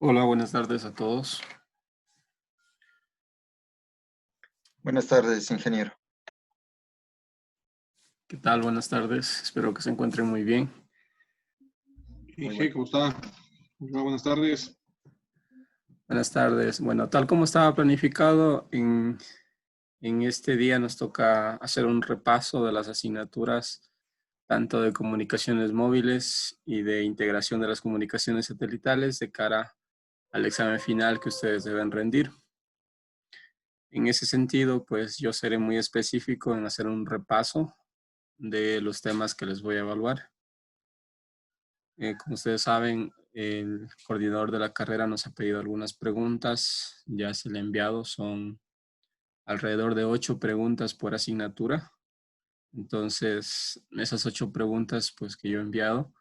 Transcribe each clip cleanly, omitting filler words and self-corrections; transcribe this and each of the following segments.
Hola, buenas tardes a todos. Buenas tardes, ingeniero. ¿Qué tal? Buenas tardes. Espero que se encuentren muy bien. Muy Inge, bueno. ¿cómo está? Hola, buenas tardes. Buenas tardes. Bueno, tal como estaba planificado, en este día nos toca hacer un repaso de las asignaturas tanto de comunicaciones móviles y de integración de las comunicaciones satelitales de cara al examen final que ustedes deben rendir. En ese sentido, pues yo seré muy específico en hacer un repaso de los temas que les voy a evaluar. Como ustedes saben, el coordinador de la carrera nos ha pedido algunas preguntas, ya se le ha enviado, son alrededor de 8 preguntas por asignatura. Entonces, esas 8 preguntas pues, que yo he enviado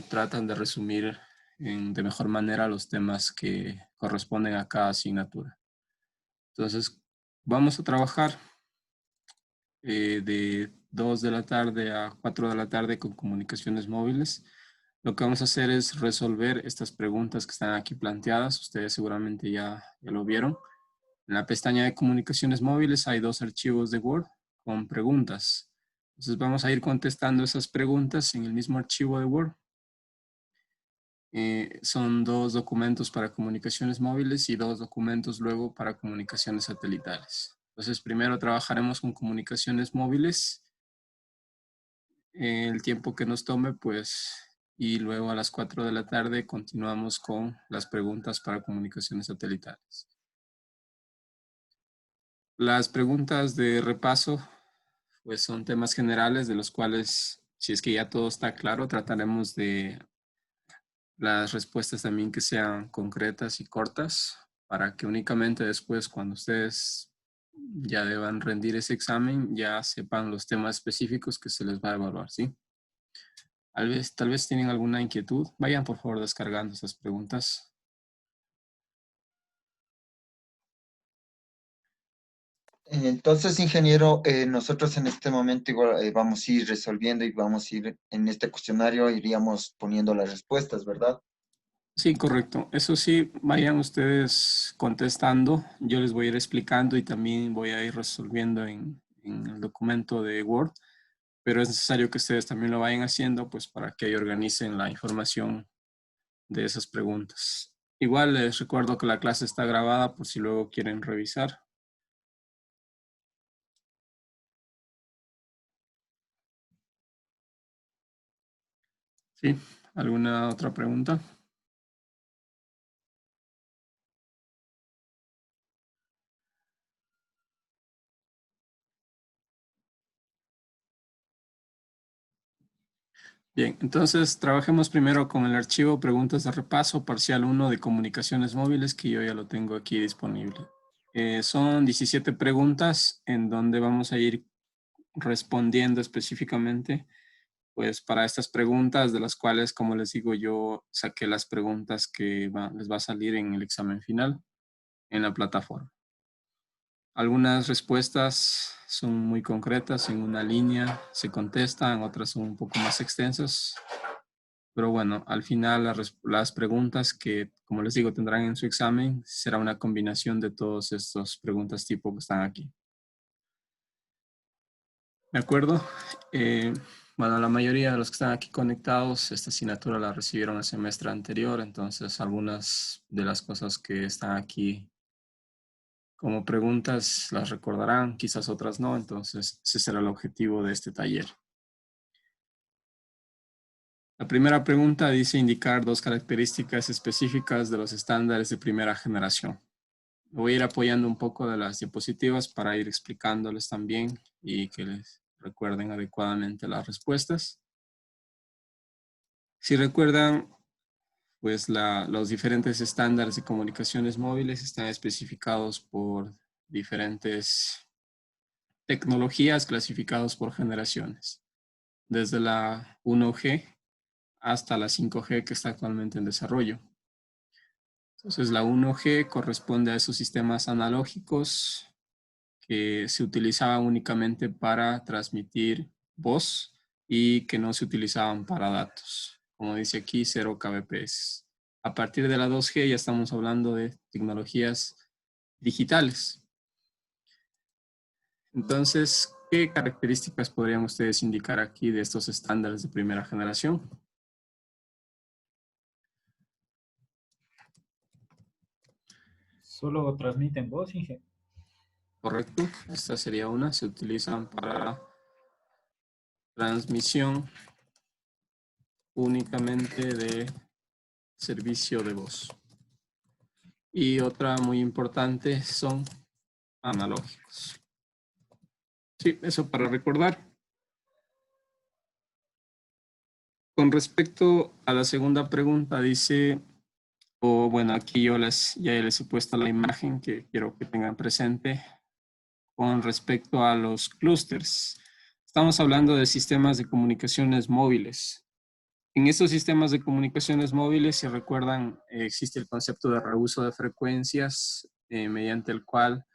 tratan de resumir de mejor manera los temas que corresponden a cada asignatura. Entonces, vamos a trabajar de 2 de la tarde a 4 de la tarde con comunicaciones móviles. Lo que vamos a hacer es resolver estas preguntas que están aquí planteadas. Ustedes seguramente ya lo vieron. En la pestaña de comunicaciones móviles hay 2 archivos de Word con preguntas. Entonces vamos a ir contestando esas preguntas en el mismo archivo de Word. Son 2 documentos para comunicaciones móviles y 2 documentos luego para comunicaciones satelitales. Entonces primero trabajaremos con comunicaciones móviles el tiempo que nos tome, pues, y luego a las 4 de la tarde continuamos con las preguntas para comunicaciones satelitales. Las preguntas de repaso, pues, son temas generales de los cuales, si es que ya todo está claro, trataremos de las respuestas también que sean concretas y cortas para que únicamente después, cuando ustedes ya deban rendir ese examen, ya sepan los temas específicos que se les va a evaluar, ¿sí? Tal vez tienen alguna inquietud. Vayan por favor descargando esas preguntas. Entonces, ingeniero, nosotros en este momento igual vamos a ir resolviendo y vamos a ir en este cuestionario, iríamos poniendo las respuestas, ¿verdad? Sí, correcto. Eso sí, vayan ustedes contestando. Yo les voy a ir explicando y también voy a ir resolviendo en el documento de Word, pero es necesario que ustedes también lo vayan haciendo, pues para que ahí organicen la información de esas preguntas. Igual les recuerdo que la clase está grabada por si luego quieren revisar. ¿Sí? ¿Alguna otra pregunta? Bien, entonces trabajemos primero con el archivo preguntas de repaso parcial 1 de comunicaciones móviles que yo ya lo tengo aquí disponible. Son 17 preguntas en donde vamos a ir respondiendo específicamente pues para estas preguntas de las cuales, como les digo, yo saqué las preguntas que les va a salir en el examen final en la plataforma. Algunas respuestas son muy concretas, en una línea se contestan, otras son un poco más extensas. Pero bueno, al final las preguntas que, como les digo, tendrán en su examen será una combinación de todas estas preguntas tipo que están aquí. ¿De acuerdo? Bueno, la mayoría de los que están aquí conectados, esta asignatura la recibieron el semestre anterior, entonces algunas de las cosas que están aquí como preguntas las recordarán, quizás otras no, entonces ese será el objetivo de este taller. La primera pregunta dice indicar 2 características específicas de los estándares de primera generación. Voy a ir apoyando un poco de las diapositivas para ir explicándoles también y que les recuerden adecuadamente las respuestas. Si recuerdan, pues los diferentes estándares de comunicaciones móviles están especificados por diferentes tecnologías clasificados por generaciones, desde la 1G hasta la 5G que está actualmente en desarrollo. Entonces la 1G corresponde a esos sistemas analógicos que se utilizaban únicamente para transmitir voz y que no se utilizaban para datos. Como dice aquí, 0 kbps. A partir de la 2G ya estamos hablando de tecnologías digitales. Entonces, ¿qué características podrían ustedes indicar aquí de estos estándares de primera generación? Solo transmiten voz, Inge. Correcto, esta sería una, se utilizan para transmisión únicamente de servicio de voz. Y otra muy importante son analógicos. Sí, eso para recordar. Con respecto a la segunda pregunta, dice, o bueno, aquí yo ya les he puesto la imagen que quiero que tengan presente con respecto a los clústeres. Estamos hablando de sistemas de comunicaciones móviles. En estos sistemas de comunicaciones móviles, si recuerdan, existe el concepto de reuso de frecuencias, mediante el cual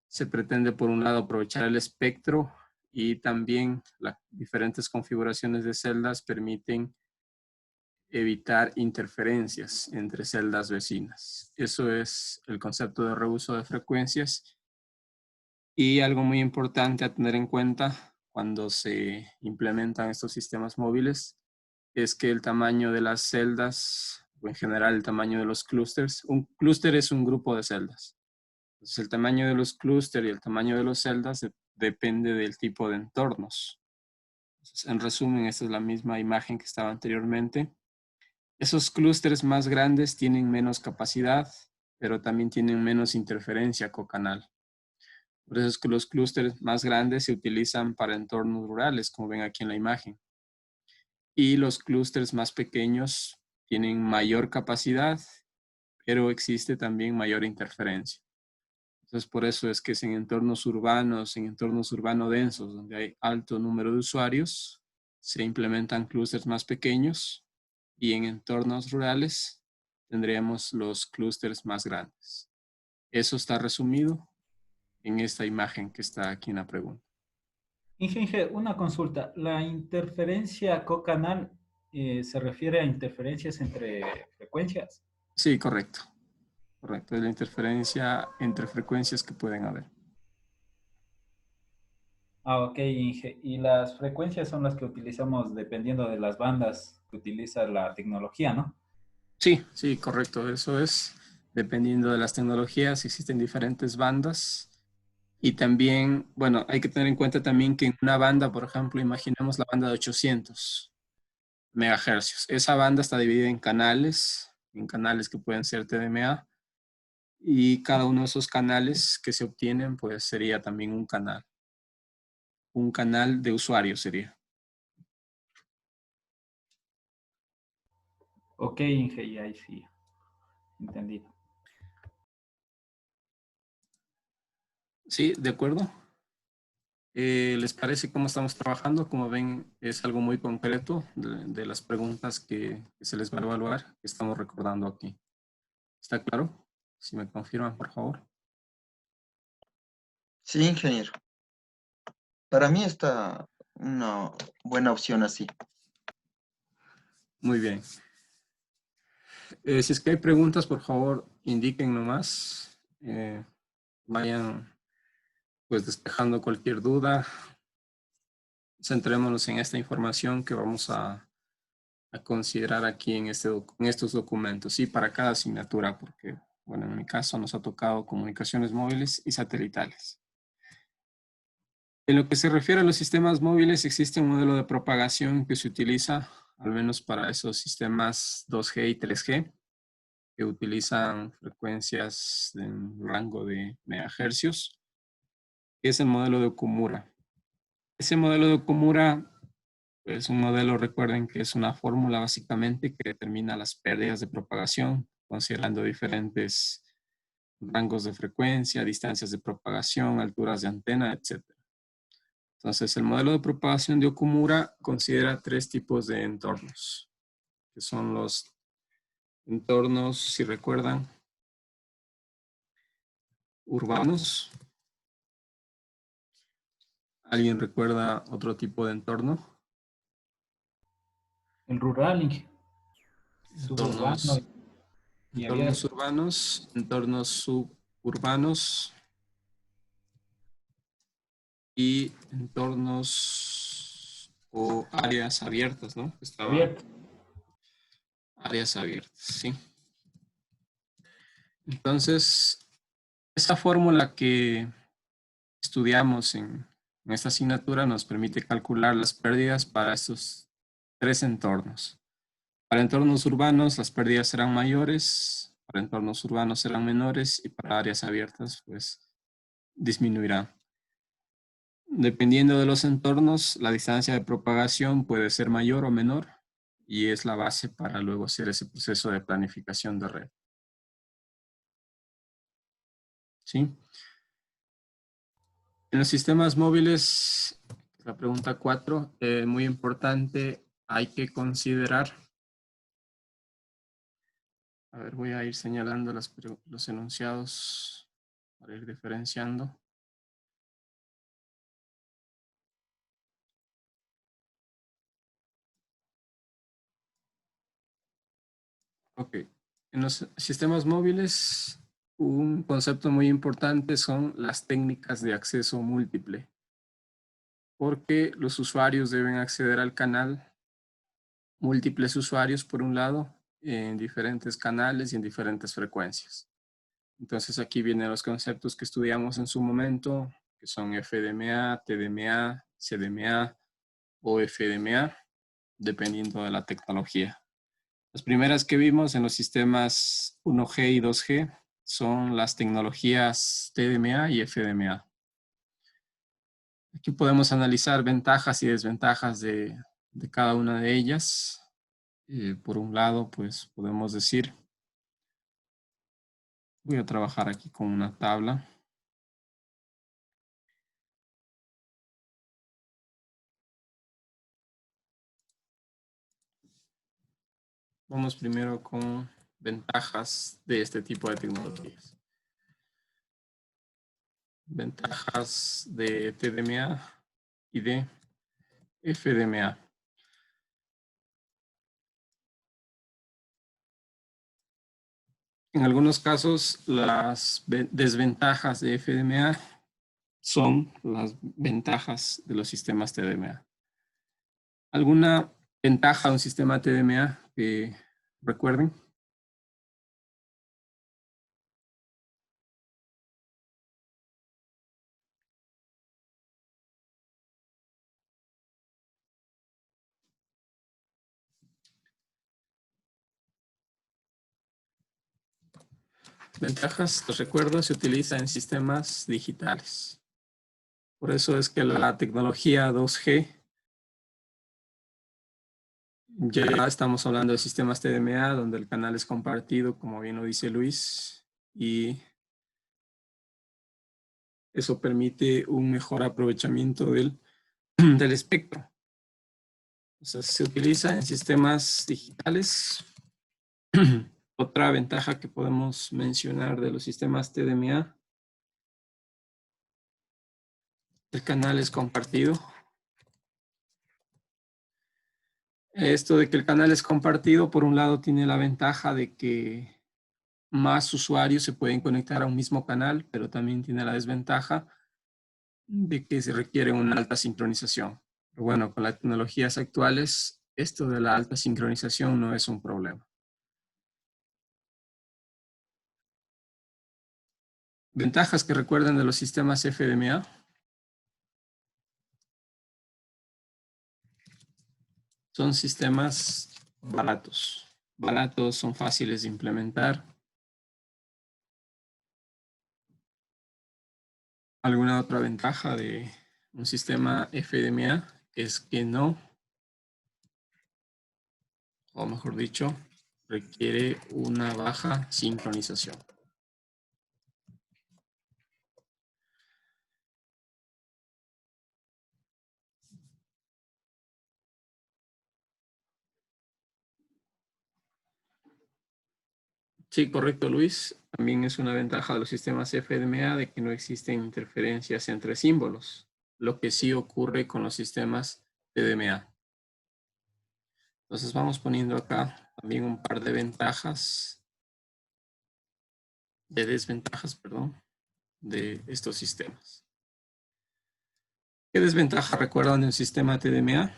se pretende, por un lado, aprovechar el espectro y también las diferentes configuraciones de celdas permiten evitar interferencias entre celdas vecinas. Eso es el concepto de reuso de frecuencias. Y algo muy importante a tener en cuenta cuando se implementan estos sistemas móviles es que el tamaño de las celdas, o en general el tamaño de los clústeres, un clúster es un grupo de celdas. Entonces el tamaño de los clústeres y el tamaño de las celdas depende del tipo de entornos. Entonces, en resumen, esta es la misma imagen que estaba anteriormente. Esos clústeres más grandes tienen menos capacidad, pero también tienen menos interferencia cocanal. Por eso es que los clústeres más grandes se utilizan para entornos rurales, como ven aquí en la imagen. Y los clústeres más pequeños tienen mayor capacidad, pero existe también mayor interferencia. Entonces, por eso es que es en entornos urbanos densos, donde hay alto número de usuarios, se implementan clústeres más pequeños, y en entornos rurales tendríamos los clústeres más grandes. Eso está resumido en esta imagen que está aquí en la pregunta. Inge, una consulta. ¿La interferencia cocanal se refiere a interferencias entre frecuencias? Sí, correcto. Correcto, es la interferencia entre frecuencias que pueden haber. Ah, ok, Inge. Y las frecuencias son las que utilizamos dependiendo de las bandas que utiliza la tecnología, ¿no? Sí, sí, correcto. Eso es. Dependiendo de las tecnologías, existen diferentes bandas. Y también, bueno, hay que tener en cuenta también que en una banda, por ejemplo, imaginemos la banda de 800 megahercios. Esa banda está dividida en canales que pueden ser TDMA. Y cada uno de esos canales que se obtienen, pues sería también un canal. Un canal de usuario sería. Ok, Inge, y ahí sí. Entendido. Sí, de acuerdo. ¿Les parece cómo estamos trabajando? Como ven, es algo muy concreto de las preguntas que se les va a evaluar, que estamos recordando aquí. ¿Está claro? Si me confirman, por favor. Sí, ingeniero. Para mí está una buena opción así. Muy bien. Si es que hay preguntas, por favor, indiquen nomás. Vayan pues despejando cualquier duda. Centrémonos en esta información que vamos a considerar aquí en estos documentos, y para cada asignatura, porque, bueno, en mi caso nos ha tocado comunicaciones móviles y satelitales. En lo que se refiere a los sistemas móviles, existe un modelo de propagación que se utiliza, al menos para esos sistemas 2G y 3G, que utilizan frecuencias en rango de megahercios, que es el modelo de Okumura. Ese modelo de Okumura es un modelo, recuerden que es una fórmula básicamente que determina las pérdidas de propagación, considerando diferentes rangos de frecuencia, distancias de propagación, alturas de antena, etc. Entonces, el modelo de propagación de Okumura considera tres tipos de entornos, que son los entornos, si recuerdan, urbanos. ¿Alguien recuerda otro tipo de entorno? El rural, Inge. Entornos Suburbano. Y Entornos urbanos, entornos suburbanos y entornos o áreas abiertas, ¿no? abierto. Áreas abiertas, sí. Entonces, esa fórmula que estudiamos en esta asignatura nos permite calcular las pérdidas para estos tres entornos. Para entornos urbanos las pérdidas serán mayores, para entornos urbanos serán menores y para áreas abiertas pues disminuirá. Dependiendo de los entornos, la distancia de propagación puede ser mayor o menor y es la base para luego hacer ese proceso de planificación de red. ¿Sí? En los sistemas móviles, la pregunta 4, muy importante, hay que considerar. A ver, voy a ir señalando los enunciados para ir diferenciando. Ok. En los sistemas móviles, un concepto muy importante son las técnicas de acceso múltiple, porque los usuarios deben acceder al canal, múltiples usuarios por un lado, en diferentes canales y en diferentes frecuencias. Entonces aquí vienen los conceptos que estudiamos en su momento, que son FDMA, TDMA, CDMA o FDMA, dependiendo de la tecnología. Las primeras que vimos en los sistemas 1G y 2G son las tecnologías TDMA y FDMA. Aquí podemos analizar ventajas y desventajas de cada una de ellas. Por un lado, pues podemos decir, voy a trabajar aquí con una tabla. Vamos primero con ventajas de este tipo de tecnologías. Ventajas de TDMA y de FDMA. En algunos casos, las desventajas de FDMA son las ventajas de los sistemas TDMA. ¿Alguna ventaja de un sistema TDMA que recuerden? Ventajas, los recuerdo, se utiliza en sistemas digitales. Por eso es que la tecnología 2G, ya estamos hablando de sistemas TDMA, donde el canal es compartido, como bien lo dice Luis, y eso permite un mejor aprovechamiento del espectro. O sea, se utiliza en sistemas digitales. Otra ventaja que podemos mencionar de los sistemas TDMA, el canal es compartido. Esto de que el canal es compartido, por un lado, tiene la ventaja de que más usuarios se pueden conectar a un mismo canal, pero también tiene la desventaja de que se requiere una alta sincronización. Pero bueno, con las tecnologías actuales, esto de la alta sincronización no es un problema. Ventajas que recuerden de los sistemas FDMA. Son sistemas baratos. Baratos, son fáciles de implementar. ¿Alguna otra ventaja de un sistema FDMA? Es que no, o mejor dicho, requiere una baja sincronización. Sí, correcto, Luis. También es una ventaja de los sistemas FDMA de que no existen interferencias entre símbolos, lo que sí ocurre con los sistemas TDMA. Entonces vamos poniendo acá también un par de ventajas de desventajas, perdón, de estos sistemas. ¿Qué desventaja recuerdan del sistema TDMA?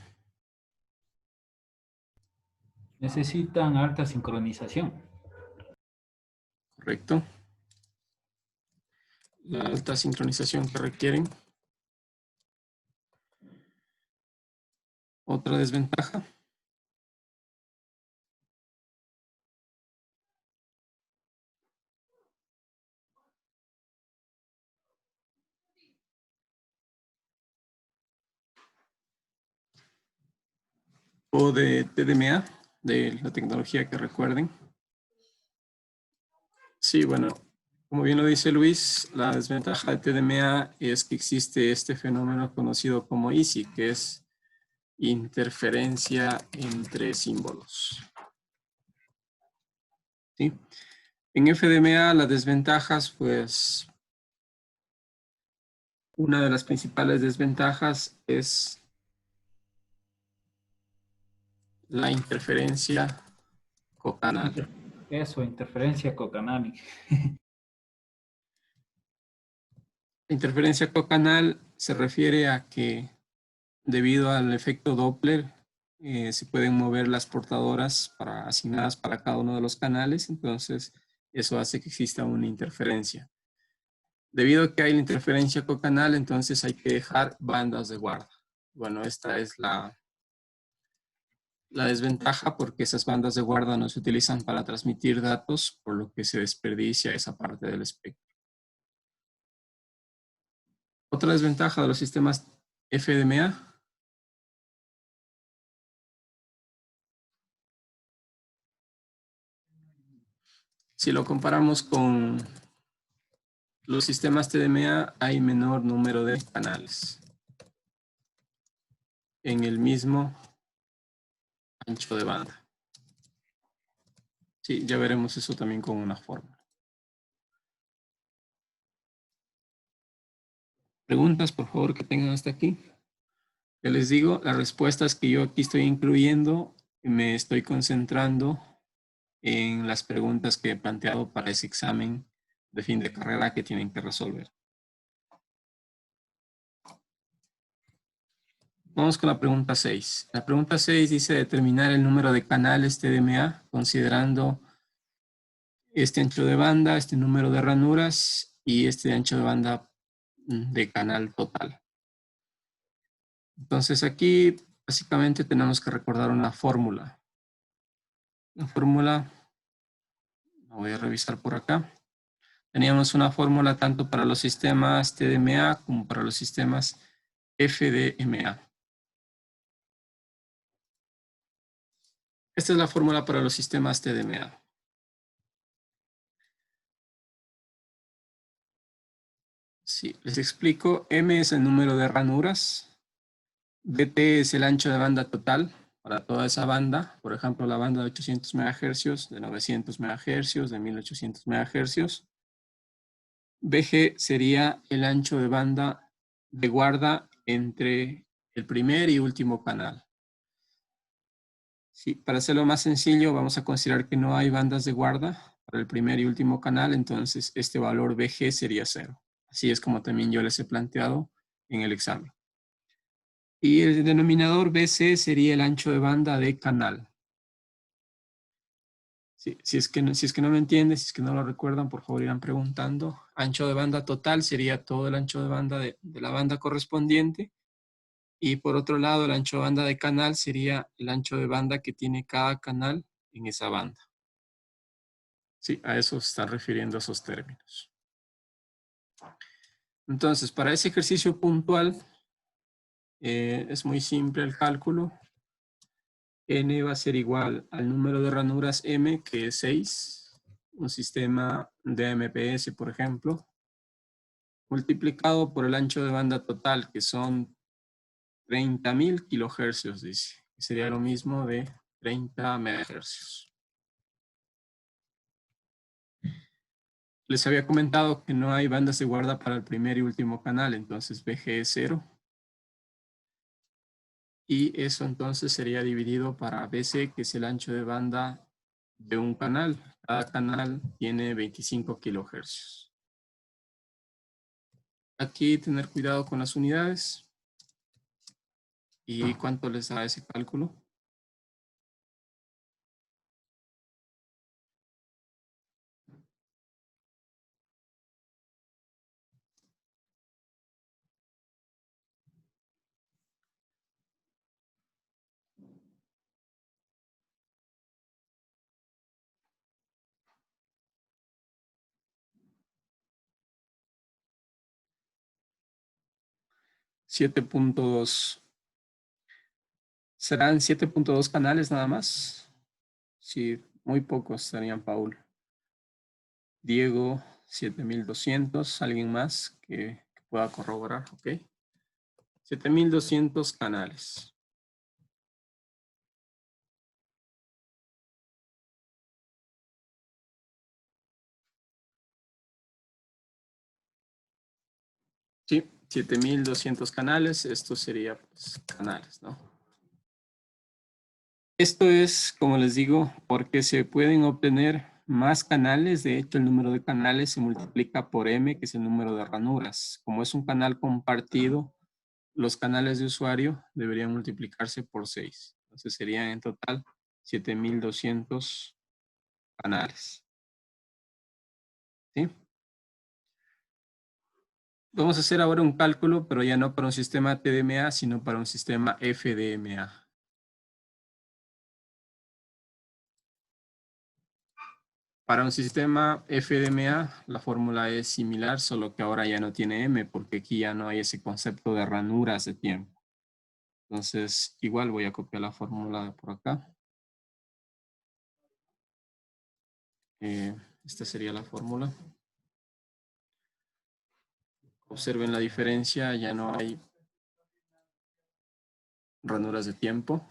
Necesitan alta sincronización. Correcto. La alta sincronización que requieren. Otra desventaja. O de TDMA, de la tecnología que recuerden. Sí, bueno, como bien lo dice Luis, la desventaja de TDMA es que existe este fenómeno conocido como ISI, que es interferencia entre símbolos. ¿Sí? En FDMA las desventajas, pues, una de las principales desventajas es la interferencia cocanal. Eso, interferencia cocanal. La interferencia cocanal se refiere a que debido al efecto Doppler se pueden mover las portadoras asignadas para cada uno de los canales, entonces eso hace que exista una interferencia. Debido a que hay la interferencia cocanal, entonces hay que dejar bandas de guarda. Bueno, esta es la desventaja porque esas bandas de guarda no se utilizan para transmitir datos, por lo que se desperdicia esa parte del espectro. Otra desventaja de los sistemas FDMA. Si lo comparamos con los sistemas TDMA, hay menor número de canales en el mismo ancho de banda. Sí, ya veremos eso también con una fórmula. ¿Preguntas, por favor, que tengan hasta aquí? Ya les digo, las respuestas que yo aquí estoy incluyendo, me estoy concentrando en las preguntas que he planteado para ese examen de fin de carrera que tienen que resolver. Vamos con la pregunta 6. La pregunta 6 dice determinar el número de canales TDMA considerando este ancho de banda, este número de ranuras y este ancho de banda de canal total. Entonces aquí básicamente tenemos que recordar una fórmula. La fórmula, la voy a revisar por acá. Teníamos una fórmula tanto para los sistemas TDMA como para los sistemas FDMA. Esta es la fórmula para los sistemas TDMA. Sí, les explico. M es el número de ranuras. BT es el ancho de banda total para toda esa banda. Por ejemplo, la banda de 800 MHz, de 900 MHz, de 1800 MHz. BG sería el ancho de banda de guarda entre el primer y último canal. Sí, para hacerlo más sencillo, vamos a considerar que no hay bandas de guarda para el primer y último canal, entonces este valor BG sería 0. Así es como también yo les he planteado en el examen. Y el denominador BC sería el ancho de banda de canal. Sí, si es que no me entienden, si es que no lo recuerdan, por favor irán preguntando. Ancho de banda total sería todo el ancho de banda de la banda correspondiente. Y por otro lado, el ancho de banda de canal sería el ancho de banda que tiene cada canal en esa banda. Sí, a eso se están refiriendo esos términos. Entonces, para ese ejercicio puntual, es muy simple el cálculo. N va a ser igual al número de ranuras M, que es 6, un sistema de AMPS, por ejemplo, multiplicado por el ancho de banda total, que son 30.000 kilohercios, dice. Sería lo mismo de 30 megahercios. Les había comentado que no hay bandas de guarda para el primer y último canal, entonces BG es 0. Y eso entonces sería dividido para BC, que es el ancho de banda de un canal, Cada canal tiene 25 kilohercios. Aquí tener cuidado con las unidades. ¿Y cuánto les da ese cálculo? $7.2. ¿Serán 7.2 canales nada más? Sí, muy pocos serían, Paul. Diego, 7200. ¿Alguien más que pueda corroborar? Ok. 7200 canales. Sí, 7200 canales. Esto sería pues, canales, ¿no? Esto es, como les digo, porque se pueden obtener más canales. De hecho, el número de canales se multiplica por m, que es el número de ranuras. Como es un canal compartido, los canales de usuario deberían multiplicarse por 6. Entonces serían en total 7200 canales. ¿Sí? Vamos a hacer ahora un cálculo, pero ya no para un sistema TDMA, sino para un sistema FDMA. Para un sistema FDMA, la fórmula es similar, solo que ahora ya no tiene M, porque aquí ya no hay ese concepto de ranuras de tiempo. Entonces, igual voy a copiar la fórmula por acá. Esta sería la fórmula. Observen la diferencia, ya no hay ranuras de tiempo.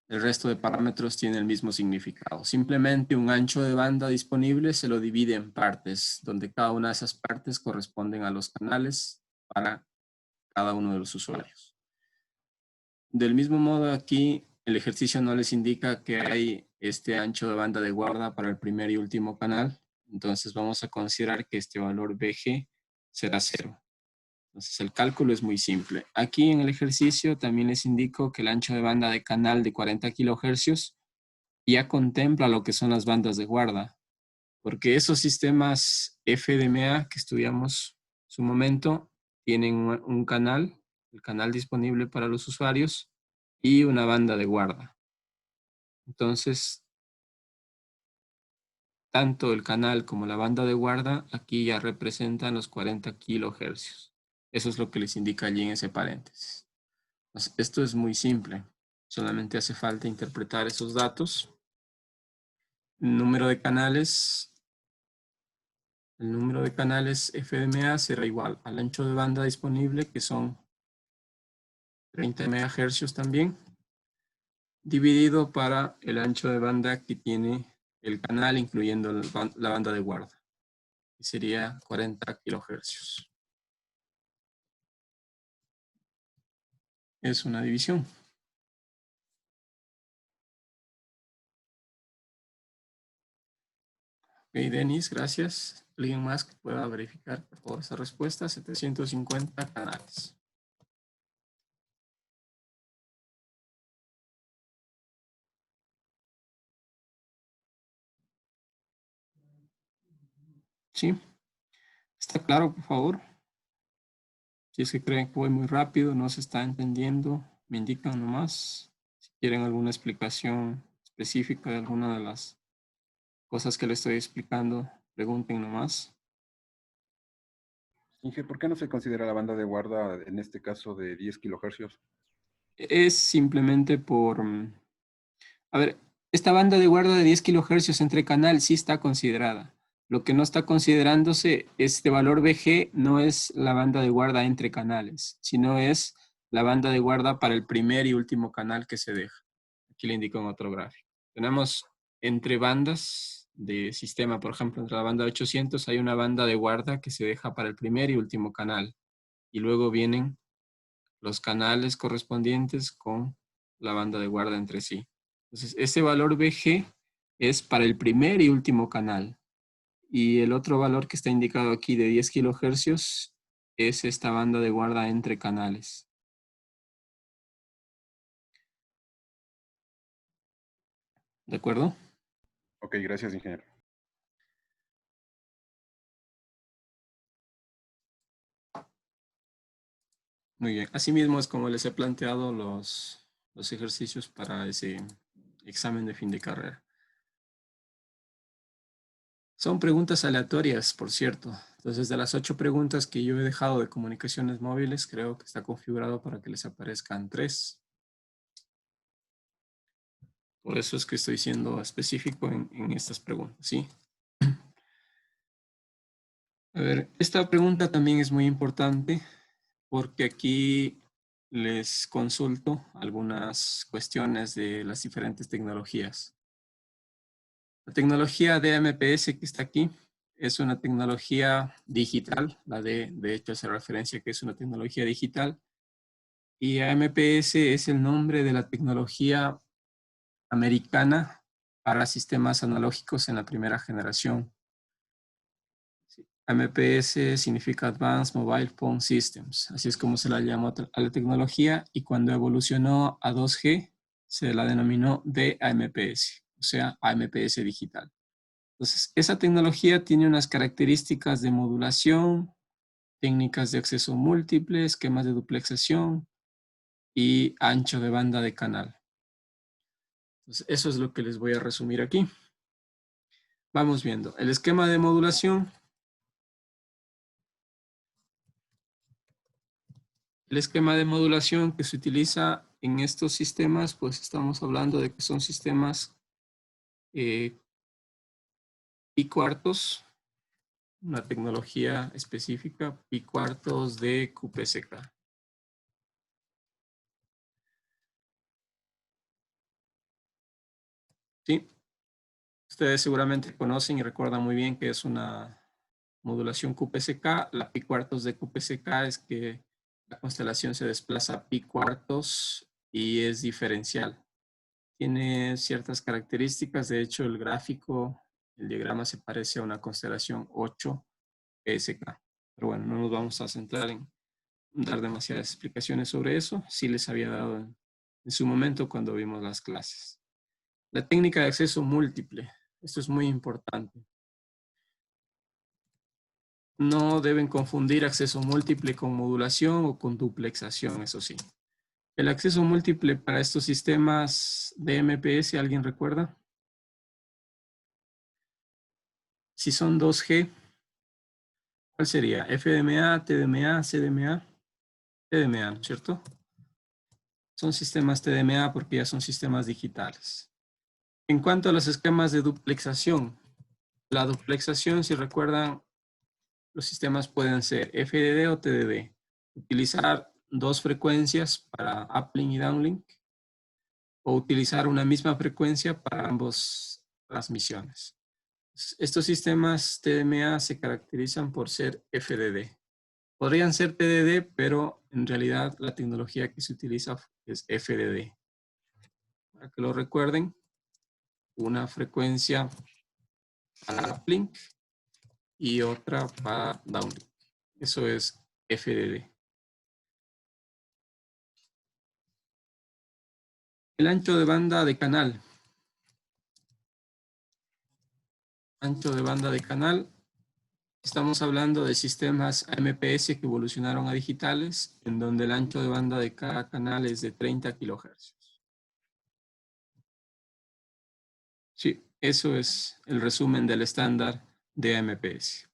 El resto de parámetros tiene el mismo significado. Simplemente un ancho de banda disponible se lo divide en partes, donde cada una de esas partes corresponden a los canales para cada uno de los usuarios. Del mismo modo, aquí el ejercicio no les indica que hay este ancho de banda de guarda para el primer y último canal. Entonces vamos a considerar que este valor BG será 0. Entonces el cálculo es muy simple. Aquí en el ejercicio también les indico que el ancho de banda de canal de 40 kilohercios ya contempla lo que son las bandas de guarda, porque esos sistemas FDMA que estudiamos en su momento tienen un canal, el canal disponible para los usuarios y una banda de guarda. Entonces, tanto el canal como la banda de guarda aquí ya representan los 40 kilohercios. Eso es lo que les indica allí en ese paréntesis. Entonces, esto es muy simple. Solamente hace falta interpretar esos datos. El número de canales FDMA será igual al ancho de banda disponible, que son 30 MHz también, dividido para el ancho de banda que tiene el canal, incluyendo la banda de guarda, que sería 40 kHz. Es una división. Ok, Denis, gracias. ¿Alguien más que pueda verificar por favor esa respuesta? 750 canales. ¿Sí? ¿Está claro, por favor? Si es que creen que voy muy rápido, no se está entendiendo, me indican nomás. Si quieren alguna explicación específica de alguna de las cosas que les estoy explicando, pregunten nomás. Inge, ¿por qué no se considera la banda de guarda en este caso de 10 kilohercios? Es simplemente por... A ver, esta banda de guarda de 10 kHz entre canal sí está considerada. Lo que no está considerándose, este valor BG no es la banda de guarda entre canales, sino es la banda de guarda para el primer y último canal que se deja. Aquí le indico en otro gráfico. Tenemos entre bandas de sistema, por ejemplo, entre la banda de 800 hay una banda de guarda que se deja para el primer y último canal. Y luego vienen los canales correspondientes con la banda de guarda entre sí. Entonces, ese valor BG es para el primer y último canal. Y el otro valor que está indicado aquí de 10 kilohercios es esta banda de guarda entre canales. ¿De acuerdo? Ok, gracias, ingeniero. Muy bien. Asimismo es como les he planteado los ejercicios para ese examen de fin de carrera. Son preguntas aleatorias, por cierto. Entonces, de las 8 preguntas que yo he dejado de comunicaciones móviles, creo que está configurado para que les aparezcan 3. Por eso es que estoy siendo específico en estas preguntas, ¿sí? A ver, esta pregunta también es muy importante porque aquí les consulto algunas cuestiones de las diferentes tecnologías. La tecnología de AMPS que está aquí es una tecnología digital. La de hecho, hace referencia que es una tecnología digital. Y AMPS es el nombre de la tecnología americana para sistemas analógicos en la primera generación. AMPS significa Advanced Mobile Phone Systems. Así es como se la llamó a la tecnología. Y cuando evolucionó a 2G, se la denominó DAMPS, o sea, AMPS digital. Entonces, esa tecnología tiene unas características de modulación, técnicas de acceso múltiple, esquemas de duplexación y ancho de banda de canal. Entonces, eso es lo que les voy a resumir aquí. Vamos viendo. El esquema de modulación. El esquema de modulación que se utiliza en estos sistemas, pues estamos hablando de que son sistemas pi cuartos, una tecnología específica, pi cuartos de QPSK. ¿Sí? Ustedes seguramente conocen y recuerdan muy bien que es una modulación QPSK. La pi cuartos de QPSK es que la constelación se desplaza pi cuartos y es diferencial. Tiene ciertas características. De hecho, el gráfico, el diagrama se parece a una constelación 8 PSK. Pero bueno, no nos vamos a centrar en dar demasiadas explicaciones sobre eso. Sí les había dado en su momento cuando vimos las clases. La técnica de acceso múltiple. Esto es muy importante. No deben confundir acceso múltiple con modulación o con duplexación, eso sí. El acceso múltiple para estos sistemas de MPS, ¿alguien recuerda? Si son 2G, ¿cuál sería? FDMA, TDMA, CDMA, TDMA, ¿no es cierto? Son sistemas TDMA porque ya son sistemas digitales. En cuanto a los esquemas de duplexación, la duplexación, si recuerdan, los sistemas pueden ser FDD o TDD. Utilizar 2 frecuencias para uplink y downlink o utilizar una misma frecuencia para ambas transmisiones. Estos sistemas TDMA se caracterizan por ser FDD. Podrían ser TDD, pero en realidad la tecnología que se utiliza es FDD. Para que lo recuerden, una frecuencia para uplink y otra para downlink. Eso es FDD. El ancho de banda de canal. Ancho de banda de canal. Estamos hablando de sistemas AMPS que evolucionaron a digitales, en donde el ancho de banda de cada canal es de 30 kilohercios. Sí, eso es el resumen del estándar de AMPS.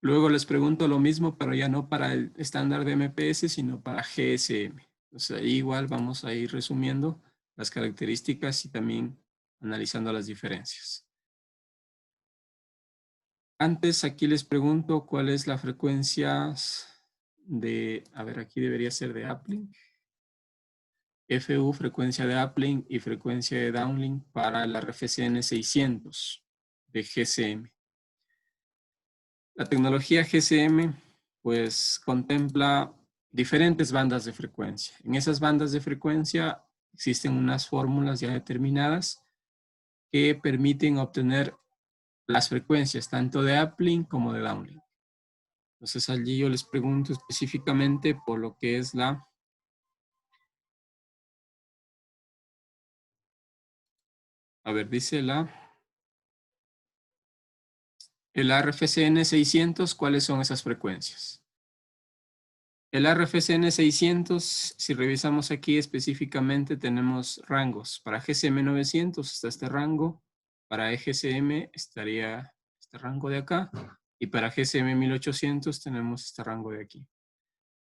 Luego les pregunto lo mismo, pero ya no para el estándar de AMPS, sino para GSM. Entonces ahí igual vamos a ir resumiendo las características y también analizando las diferencias. Antes aquí les pregunto cuál es la frecuencia de, a ver, aquí debería ser de uplink. FU, frecuencia de uplink y frecuencia de downlink para la RFCN 600 de GSM. La tecnología GSM pues contempla diferentes bandas de frecuencia. En esas bandas de frecuencia existen unas fórmulas ya determinadas que permiten obtener las frecuencias tanto de uplink como de downlink. Entonces allí yo les pregunto específicamente por lo que es la dice el RFCN 600, ¿cuáles son esas frecuencias? El RFCN 600, si revisamos aquí específicamente, tenemos rangos. Para GCM 900 está este rango, para EGCM estaría este rango de acá, y para GCM 1800 tenemos este rango de aquí.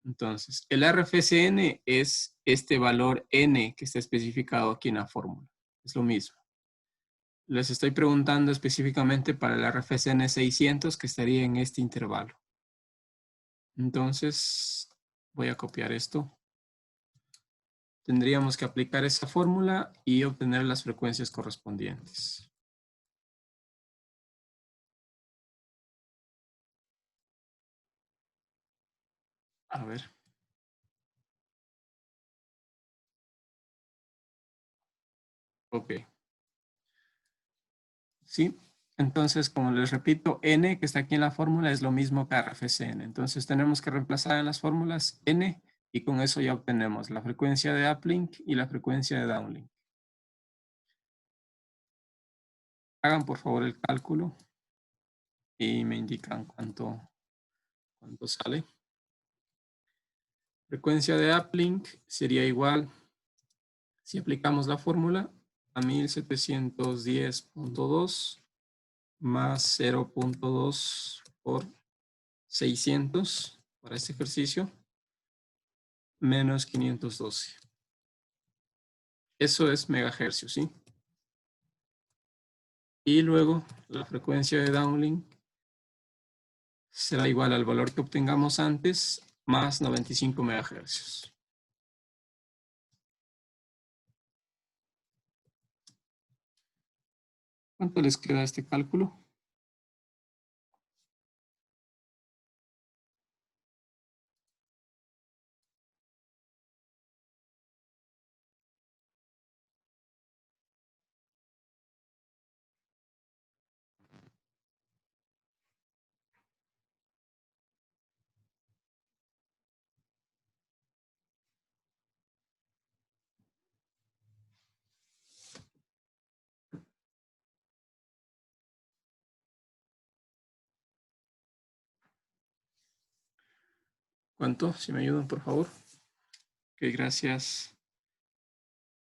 Entonces, el RFCN es este valor N que está especificado aquí en la fórmula. Es lo mismo. Les estoy preguntando específicamente para el RFCN 600 que estaría en este intervalo. Entonces, voy a copiar esto. Tendríamos que aplicar esa fórmula y obtener las frecuencias correspondientes. A ver. Ok. Sí. Entonces, como les repito, N que está aquí en la fórmula es lo mismo que RFCN. Entonces, tenemos que reemplazar en las fórmulas N y con eso ya obtenemos la frecuencia de uplink y la frecuencia de downlink. Hagan por favor el cálculo y me indican cuánto sale. Frecuencia de uplink sería igual, si aplicamos la fórmula, a 1710.2 más 0.2 por 600 para este ejercicio, menos 512. Eso es megahercios, ¿sí? Y luego la frecuencia de downlink será igual al valor que obtengamos antes, más 95 megahercios. ¿Cuánto les queda este cálculo? ¿Cuánto? Si me ayudan, por favor. Ok, gracias,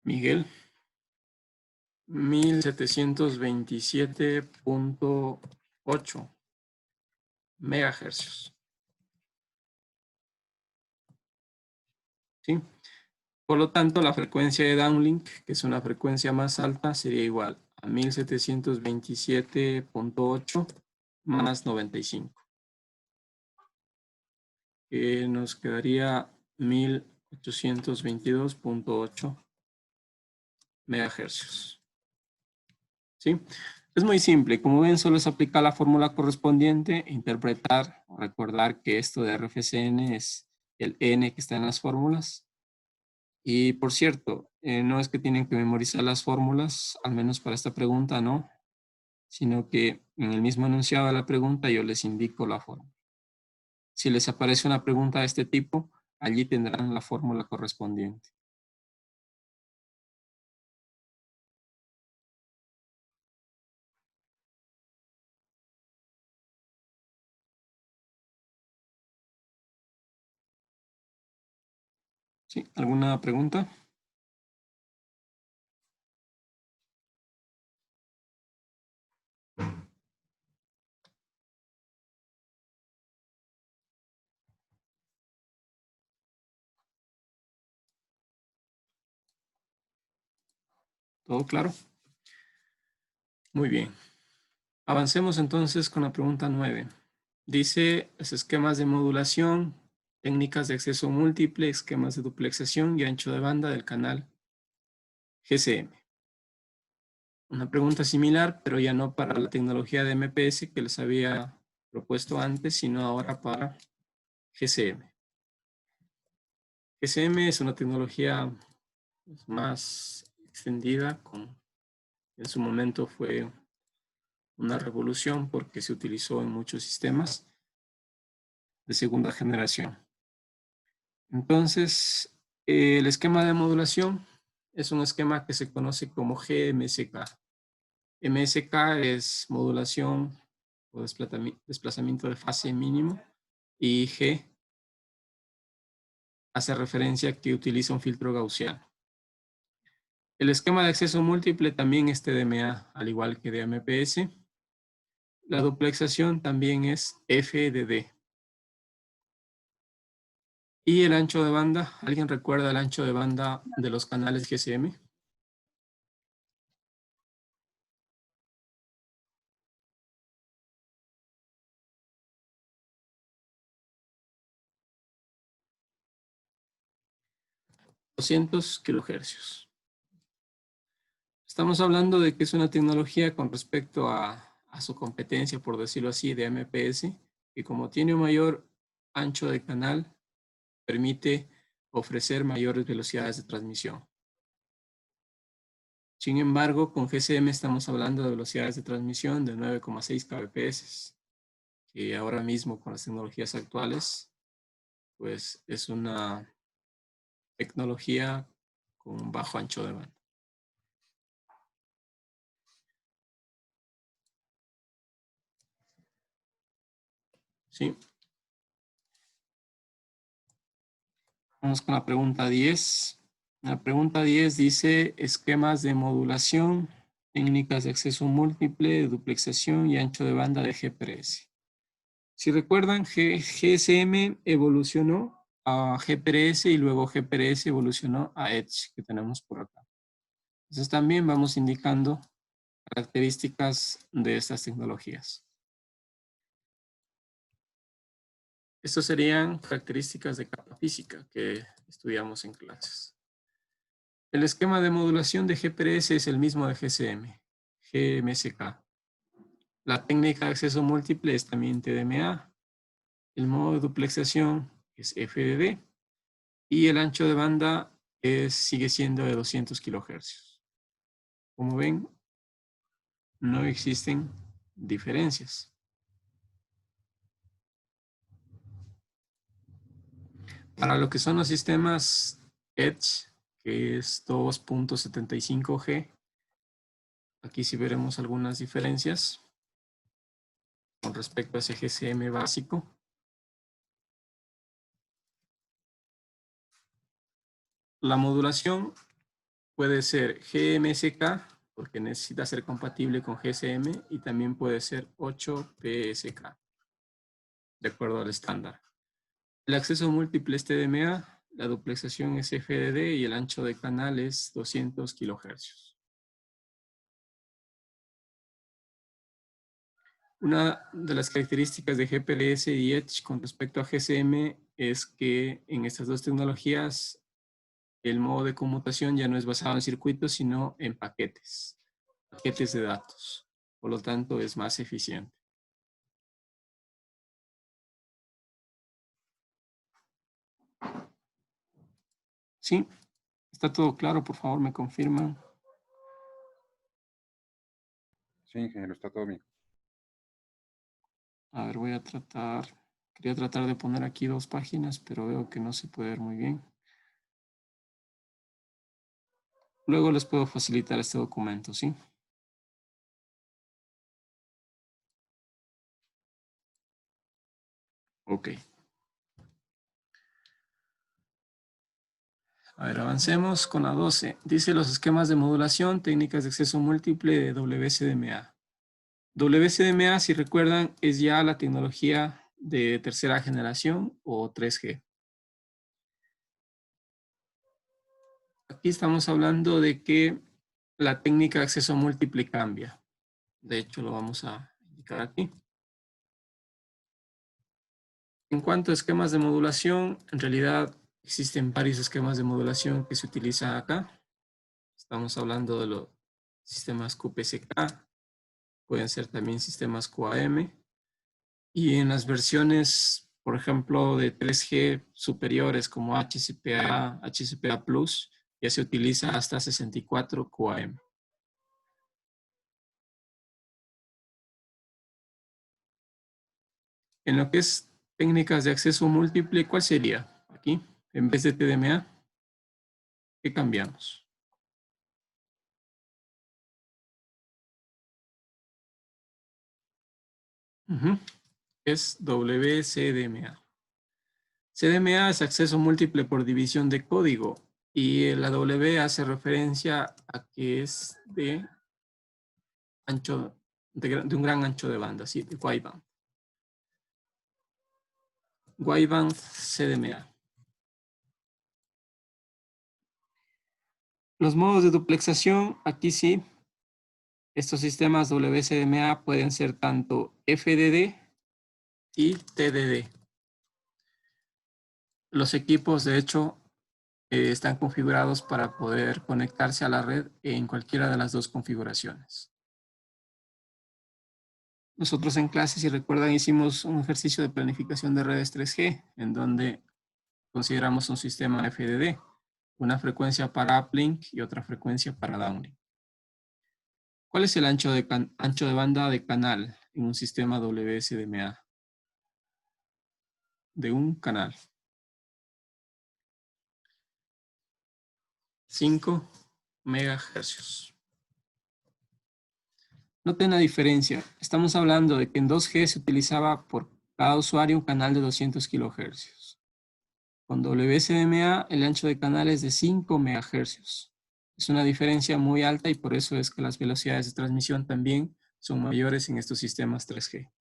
Miguel. 1727.8 megahercios. ¿Sí? Por lo tanto, la frecuencia de downlink, que es una frecuencia más alta, sería igual a 1727.8 más 95. Que nos quedaría 1822.8 megahercios. ¿Sí? Es muy simple. Como ven, solo es aplicar la fórmula correspondiente, interpretar, recordar que esto de RFCN es el N que está en las fórmulas. Y por cierto, no es que tienen que memorizar las fórmulas, al menos para esta pregunta, no, sino que en el mismo enunciado de la pregunta yo les indico la fórmula. Si les aparece una pregunta de este tipo, allí tendrán la fórmula correspondiente. ¿Sí? ¿Alguna pregunta? ¿Todo claro? Muy bien. Avancemos entonces con la pregunta 9. Dice, los esquemas de modulación, técnicas de acceso múltiple, esquemas de duplexación y ancho de banda del canal GCM. Una pregunta similar, pero ya no para la tecnología de MPS que les había propuesto antes, sino ahora para GCM. GCM es una tecnología más extendida, en su momento fue una revolución porque se utilizó en muchos sistemas de segunda generación. Entonces, el esquema de modulación es un esquema que se conoce como GMSK. MSK es modulación o desplazamiento de fase mínimo, y G hace referencia a que utiliza un filtro gaussiano. El esquema de acceso múltiple también es TDMA, al igual que DMPS. La duplexación también es FDD. ¿Y el ancho de banda? ¿Alguien recuerda el ancho de banda de los canales GSM? $200 kilohercios. Estamos hablando de que es una tecnología con respecto a su competencia, por decirlo así, de MPS, que como tiene un mayor ancho de canal, permite ofrecer mayores velocidades de transmisión. Sin embargo, con GSM estamos hablando de velocidades de transmisión de 9,6 kbps, que ahora mismo con las tecnologías actuales, pues es una tecnología con un bajo ancho de banda. ¿Sí? Vamos con la pregunta 10. La pregunta 10 dice esquemas de modulación, técnicas de acceso múltiple, duplexación y ancho de banda de GPRS. Si recuerdan, GSM evolucionó a GPRS y luego GPRS evolucionó a Edge, que tenemos por acá. Entonces también vamos indicando características de estas tecnologías. Estas serían características de capa física que estudiamos en clases. El esquema de modulación de GPRS es el mismo de GSM, GMSK. La técnica de acceso múltiple es también TDMA. El modo de duplexación es FDD. Y el ancho de banda sigue siendo de 200 kilohercios. Como ven, no existen diferencias. Para lo que son los sistemas Edge, que es 2.75G, aquí sí veremos algunas diferencias con respecto a ese GSM básico. La modulación puede ser GMSK, porque necesita ser compatible con GSM, y también puede ser 8PSK, de acuerdo al estándar. El acceso múltiple es TDMA, la duplexación es FDD y el ancho de canal es 200 kilohercios. Una de las características de GPRS y Edge con respecto a GSM es que en estas dos tecnologías el modo de conmutación ya no es basado en circuitos, sino en paquetes de datos. Por lo tanto, es más eficiente. ¿Sí? ¿Está todo claro? Por favor, me confirman. Sí, ingeniero, está todo bien. A ver, quería tratar de poner aquí 2 páginas, pero veo que no se puede ver muy bien. Luego les puedo facilitar este documento, ¿sí? Ok. A ver, avancemos con la 12. Dice los esquemas de modulación, técnicas de acceso múltiple de WCDMA. WCDMA, si recuerdan, es ya la tecnología de tercera generación o 3G. Aquí estamos hablando de que la técnica de acceso múltiple cambia. De hecho, lo vamos a indicar aquí. En cuanto a esquemas de modulación, en realidad existen varios esquemas de modulación que se utilizan acá. Estamos hablando de los sistemas QPSK, pueden ser también sistemas QAM. Y en las versiones por ejemplo, de 3G superiores como HCPA, HCPA+, ya se utiliza hasta 64 QAM. En lo que es técnicas de acceso múltiple, ¿cuál sería? Aquí, en vez de TDMA, ¿qué cambiamos? Es WCDMA. CDMA es acceso múltiple por división de código y la W hace referencia a que es de ancho, de un gran ancho de banda, ¿sí? De wideband. Wideband CDMA. Los modos de duplexación, aquí sí, estos sistemas WCDMA pueden ser tanto FDD y TDD. Los equipos, de hecho, están configurados para poder conectarse a la red en cualquiera de las dos configuraciones. Nosotros en clase, si recuerdan, hicimos un ejercicio de planificación de redes 3G, en donde consideramos un sistema FDD, una frecuencia para uplink y otra frecuencia para downlink. ¿Cuál es el ancho de banda de canal en un sistema WSDMA? De un canal. 5 megahercios. Noten la diferencia. Estamos hablando de que en 2G se utilizaba por cada usuario un canal de 200 kilohercios. Con WSDMA el ancho de canal es de 5 megahercios. Es una diferencia muy alta y por eso es que las velocidades de transmisión también son mayores en estos sistemas 3G.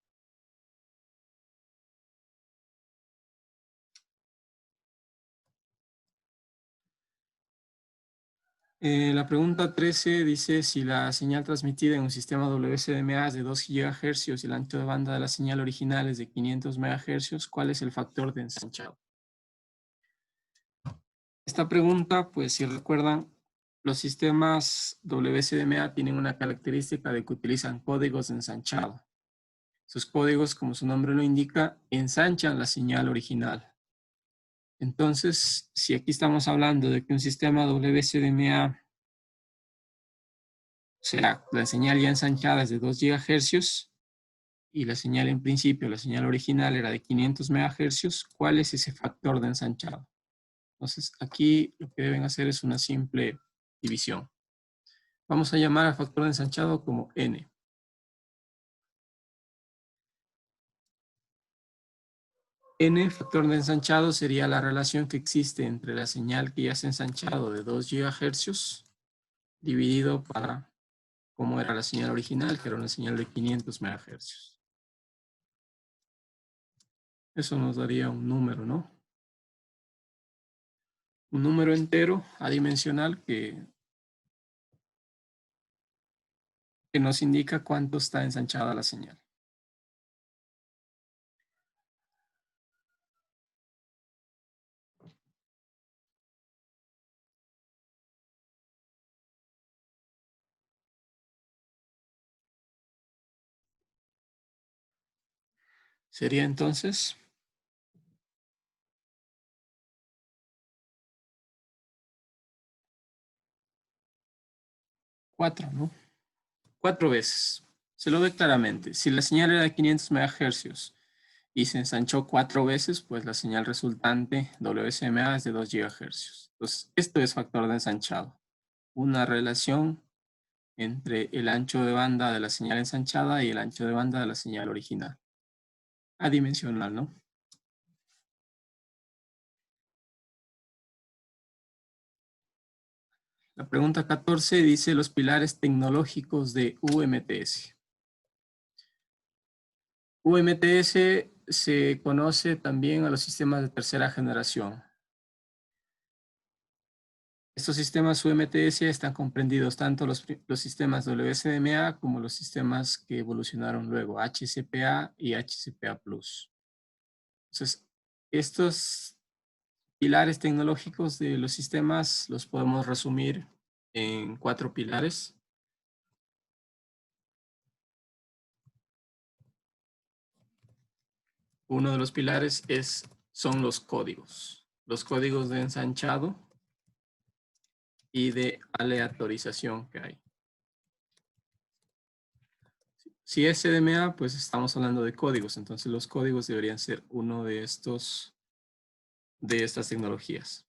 La pregunta 13 dice si la señal transmitida en un sistema WSDMA es de 2 GHz y el ancho de banda de la señal original es de 500 MHz, ¿cuál es el factor de ensanchado? Esta pregunta, pues si recuerdan, los sistemas WSDMA tienen una característica de que utilizan códigos de ensanchado. Sus códigos, como su nombre lo indica, ensanchan la señal original. Entonces, si aquí estamos hablando de que un sistema WSDMA, o sea, la señal ya ensanchada es de 2 GHz y la señal en principio, la señal original era de 500 MHz, ¿cuál es ese factor de ensanchado? Entonces, aquí lo que deben hacer es una simple división. Vamos a llamar al factor de ensanchado como N. N, factor de ensanchado, sería la relación que existe entre la señal que ya se ha ensanchado de 2 GHz dividido para cómo era la señal original, que era una señal de 500 MHz. Eso nos daría un número, ¿no? Un número entero adimensional que nos indica cuánto está ensanchada la señal. Sería entonces 4, ¿no? 4 veces. Se lo doy claramente. Si la señal era de 500 MHz y se ensanchó 4 veces, pues la señal resultante WSMA es de 2 GHz. Entonces, esto es factor de ensanchado. Una relación entre el ancho de banda de la señal ensanchada y el ancho de banda de la señal original. Adimensional, ¿no? La pregunta 14 dice los pilares tecnológicos de UMTS. UMTS se conoce también a los sistemas de tercera generación. Estos sistemas UMTS están comprendidos tanto los sistemas WSDMA como los sistemas que evolucionaron luego, HCPA y HCPA+. Entonces, estos pilares tecnológicos de los sistemas los podemos resumir en 4 pilares. uno de los pilares son los códigos. Los códigos de ensanchado y de aleatorización que hay. Si es CDMA, pues estamos hablando de códigos. Entonces los códigos deberían ser uno de estas tecnologías.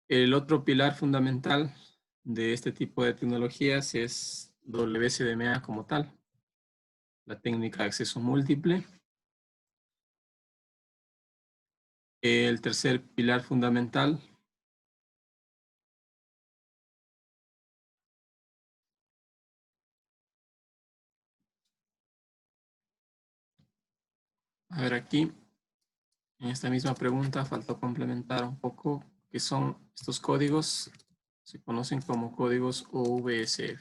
El otro pilar fundamental de este tipo de tecnologías es WCDMA como tal. La técnica de acceso múltiple. El tercer pilar fundamental a ver aquí, en esta misma pregunta faltó complementar un poco qué son estos códigos. Se conocen como códigos OVSF.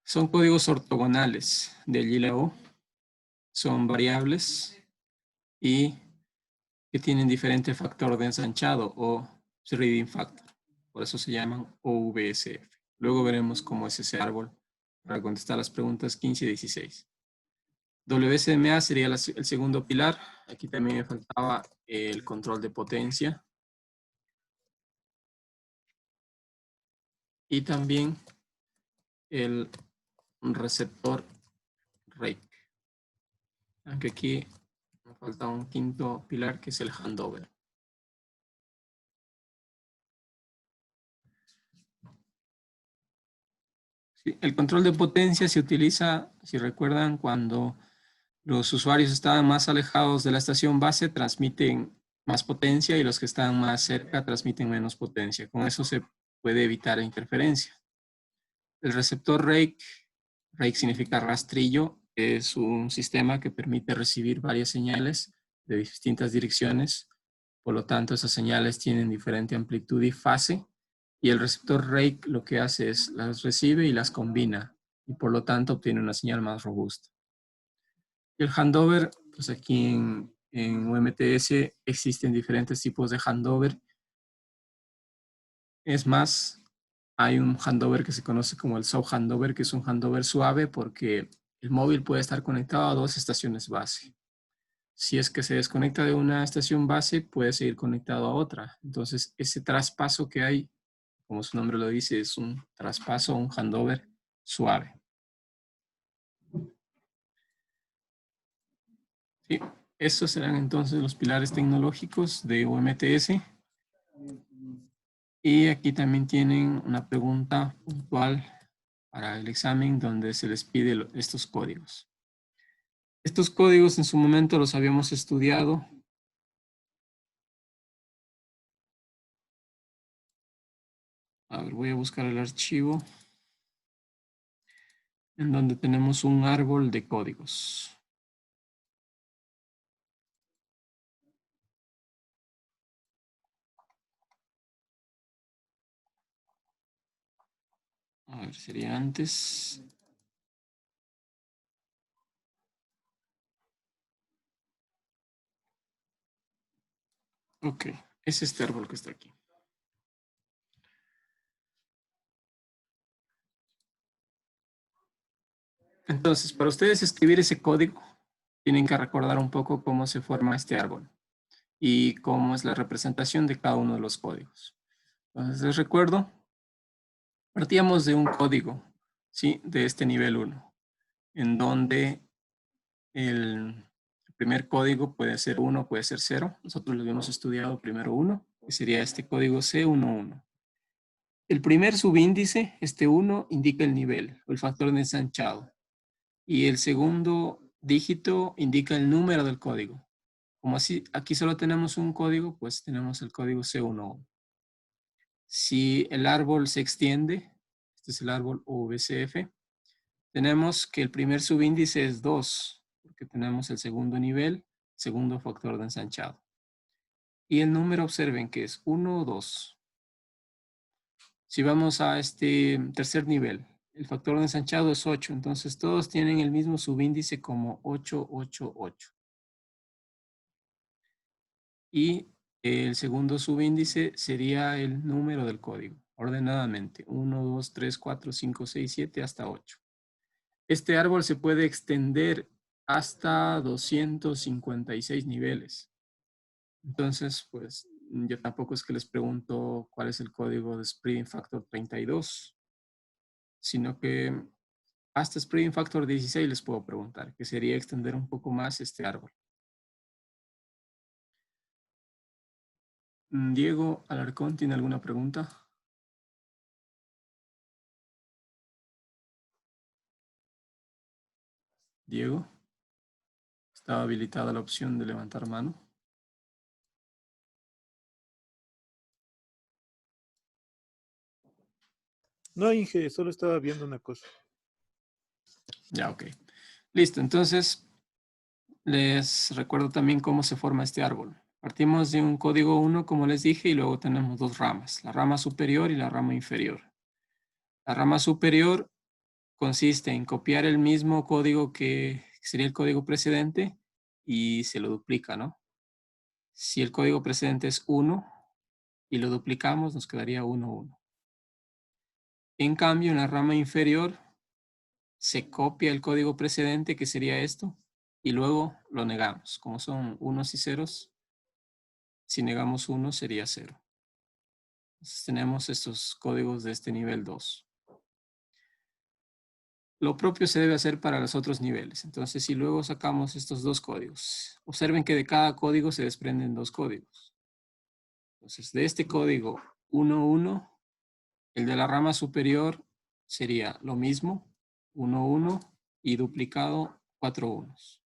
Son códigos ortogonales, de allí la O. Son variables y que tienen diferente factor de ensanchado o reading factor. Por eso se llaman OVSF. Luego veremos cómo es ese árbol para contestar las preguntas 15 y 16. WCDMA sería el segundo pilar. Aquí también me faltaba el control de potencia. Y también el receptor rate. Aunque aquí me falta un quinto pilar que es el handover. Sí, el control de potencia se utiliza, si recuerdan, cuando los usuarios estaban más alejados de la estación base, transmiten más potencia y los que están más cerca transmiten menos potencia. Con eso se puede evitar interferencia. El receptor rake significa rastrillo, es un sistema que permite recibir varias señales de distintas direcciones. Por lo tanto, esas señales tienen diferente amplitud y fase. Y el receptor rake lo que hace es las recibe y las combina. Y por lo tanto obtiene una señal más robusta. Y el handover, pues aquí en UMTS existen diferentes tipos de handover. Es más, hay un handover que se conoce como el soft handover, que es un handover suave porque el móvil puede estar conectado a dos estaciones base. Si es que se desconecta de una estación base, puede seguir conectado a otra. Entonces, ese traspaso que hay, como su nombre lo dice, es un traspaso, un handover suave. Sí, estos serán entonces los pilares tecnológicos de UMTS. Y aquí también tienen una pregunta puntual para el examen donde se les pide estos códigos. Estos códigos en su momento los habíamos estudiado. A ver, voy a buscar el archivo en donde tenemos un árbol de códigos. A ver, sería antes. Ok, es este árbol que está aquí. Entonces, para ustedes escribir ese código, tienen que recordar un poco cómo se forma este árbol y cómo es la representación de cada uno de los códigos. Entonces, les recuerdo, partíamos de un código, ¿sí? De este nivel 1, en donde el primer código puede ser 1, puede ser 0. Nosotros lo habíamos estudiado primero 1, que sería este código C11. El primer subíndice, este 1, indica el nivel o el factor de ensanchado. Y el segundo dígito indica el número del código. Como así, aquí solo tenemos un código, pues tenemos el código C11. Si el árbol se extiende, este es el árbol OVCF, tenemos que el primer subíndice es 2, porque tenemos el segundo nivel, segundo factor de ensanchado. Y el número, observen que es 1 o 2. Si vamos a este tercer nivel, el factor de ensanchado es 8, entonces todos tienen el mismo subíndice como 888. Y el segundo subíndice sería el número del código, ordenadamente, 1, 2, 3, 4, 5, 6, 7 hasta 8. Este árbol se puede extender hasta 256 niveles. Entonces, pues, yo tampoco es que les pregunto cuál es el código de Spreading Factor 32, sino que hasta Spreading Factor 16 les puedo preguntar, que sería extender un poco más este árbol. Diego Alarcón, ¿tiene alguna pregunta? Diego, ¿está habilitada la opción de levantar mano? No, Inge, solo estaba viendo una cosa. Ya, ok. Listo, entonces les recuerdo también cómo se forma este árbol. Partimos de un código 1, como les dije, y luego tenemos dos ramas, la rama superior y la rama inferior. La rama superior consiste en copiar el mismo código que sería el código precedente y se lo duplica, ¿no? Si el código precedente es 1 y lo duplicamos, nos quedaría 1, 1. En cambio, en la rama inferior se copia el código precedente, que sería esto, y luego lo negamos. Como son unos y ceros, si negamos 1 sería 0. Entonces tenemos estos códigos de este nivel 2. Lo propio se debe hacer para los otros niveles. Entonces, si luego sacamos estos dos códigos, observen que de cada código se desprenden dos códigos. Entonces, de este código 1, 1, el de la rama superior sería lo mismo, 1, 1, y duplicado 4 unos.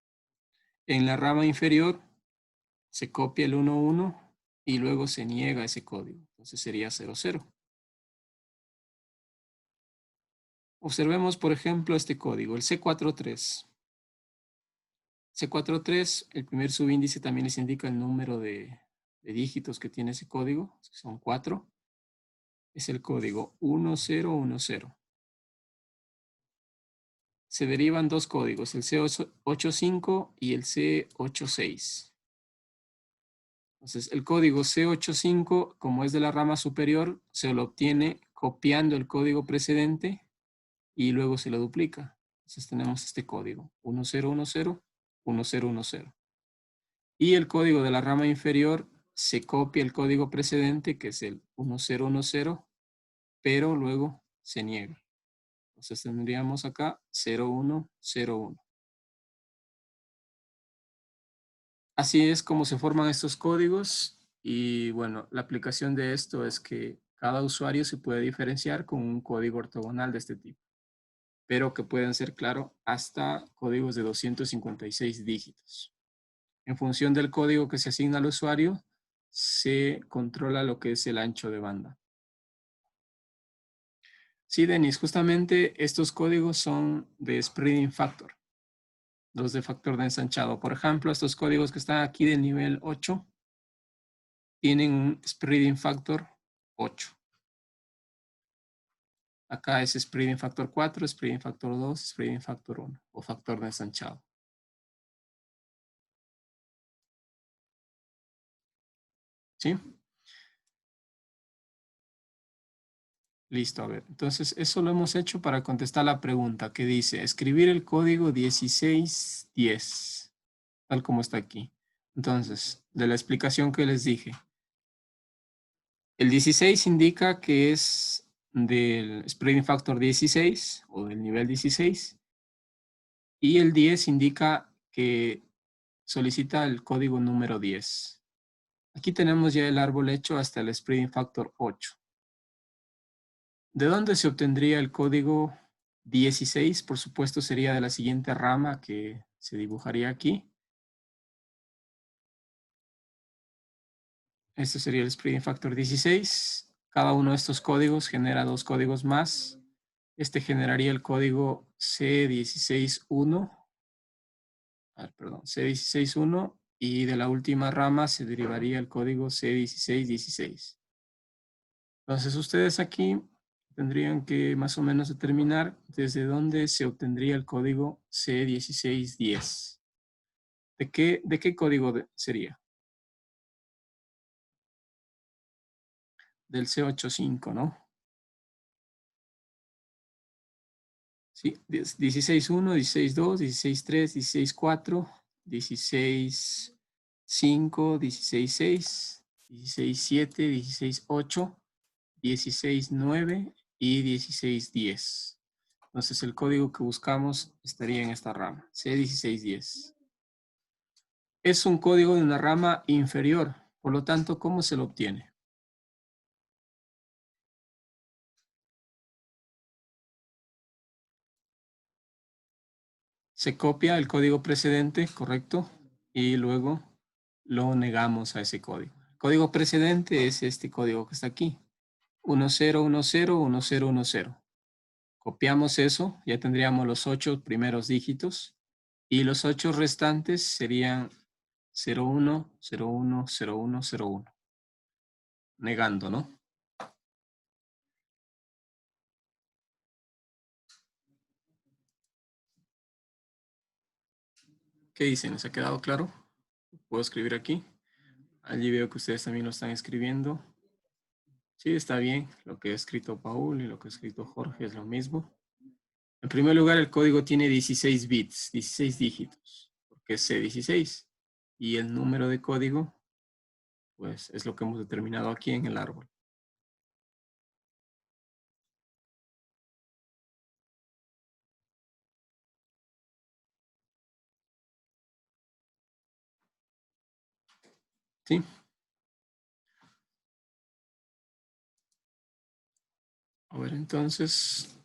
En la rama inferior se copia el 1, 1 y luego se niega ese código. Entonces sería 0, 0. Observemos, por ejemplo, este código, el C43. C43, el primer subíndice también les indica el número de dígitos que tiene ese código, son 4. Es el código 1010. Se derivan dos códigos, el C85 y el C86. Entonces, el código C85, como es de la rama superior, se lo obtiene copiando el código precedente y luego se lo duplica. Entonces tenemos este código, 1010, 1010. Y el código de la rama inferior se copia el código precedente, que es el 1010, pero luego se niega. Entonces tendríamos acá 0101. Así es como se forman estos códigos y bueno, la aplicación de esto es que cada usuario se puede diferenciar con un código ortogonal de este tipo, pero que pueden ser, claro, hasta códigos de 256 dígitos. En función del código que se asigna al usuario, se controla lo que es el ancho de banda. Sí, Denis, justamente estos códigos son de spreading factor, los de factor de ensanchado. Por ejemplo, estos códigos que están aquí del nivel 8 tienen un spreading factor 8. Acá es spreading factor 4, spreading factor 2, spreading factor 1 o factor de ensanchado. ¿Sí? Listo, a ver. Entonces, eso lo hemos hecho para contestar la pregunta que dice, escribir el código 1610, tal como está aquí. Entonces, de la explicación que les dije, el 16 indica que es del spreading factor 16 o del nivel 16 y el 10 indica que solicita el código número 10. Aquí tenemos ya el árbol hecho hasta el spreading factor 8. ¿De dónde se obtendría el código 16? Por supuesto sería de la siguiente rama que se dibujaría aquí. Este sería el spreading factor 16. Cada uno de estos códigos genera dos códigos más. Este generaría el código C16.1. Perdón, C16.1 y de la última rama se derivaría el código C16.16. Entonces ustedes aquí tendrían que más o menos determinar desde dónde se obtendría el código C1610. ¿De qué código sería? Del C85, ¿no? Sí, 16.1, 16.2, 16.3, 16.4, 16.5, 16.6, 16.7, 16.8, 16.9 y 16.10. Entonces el código que buscamos estaría en esta rama, C1610. Es un código de una rama inferior, por lo tanto, ¿cómo se lo obtiene? Se copia el código precedente, correcto, y luego lo negamos a ese código. El código precedente es este código que está aquí, 10101010. Copiamos eso, ya tendríamos los 8 primeros dígitos y los 8 restantes serían 01, 01, 01, 01. Negando, ¿no? ¿Qué dicen? ¿Les ha quedado claro? ¿Puedo escribir aquí? Allí veo que ustedes también lo están escribiendo. Sí, está bien. Lo que ha escrito Paul y lo que ha escrito Jorge es lo mismo. En primer lugar, el código tiene 16 bits, 16 dígitos, porque es C16. Y el número de código, pues, es lo que hemos determinado aquí en el árbol. ¿Sí? A ver, entonces,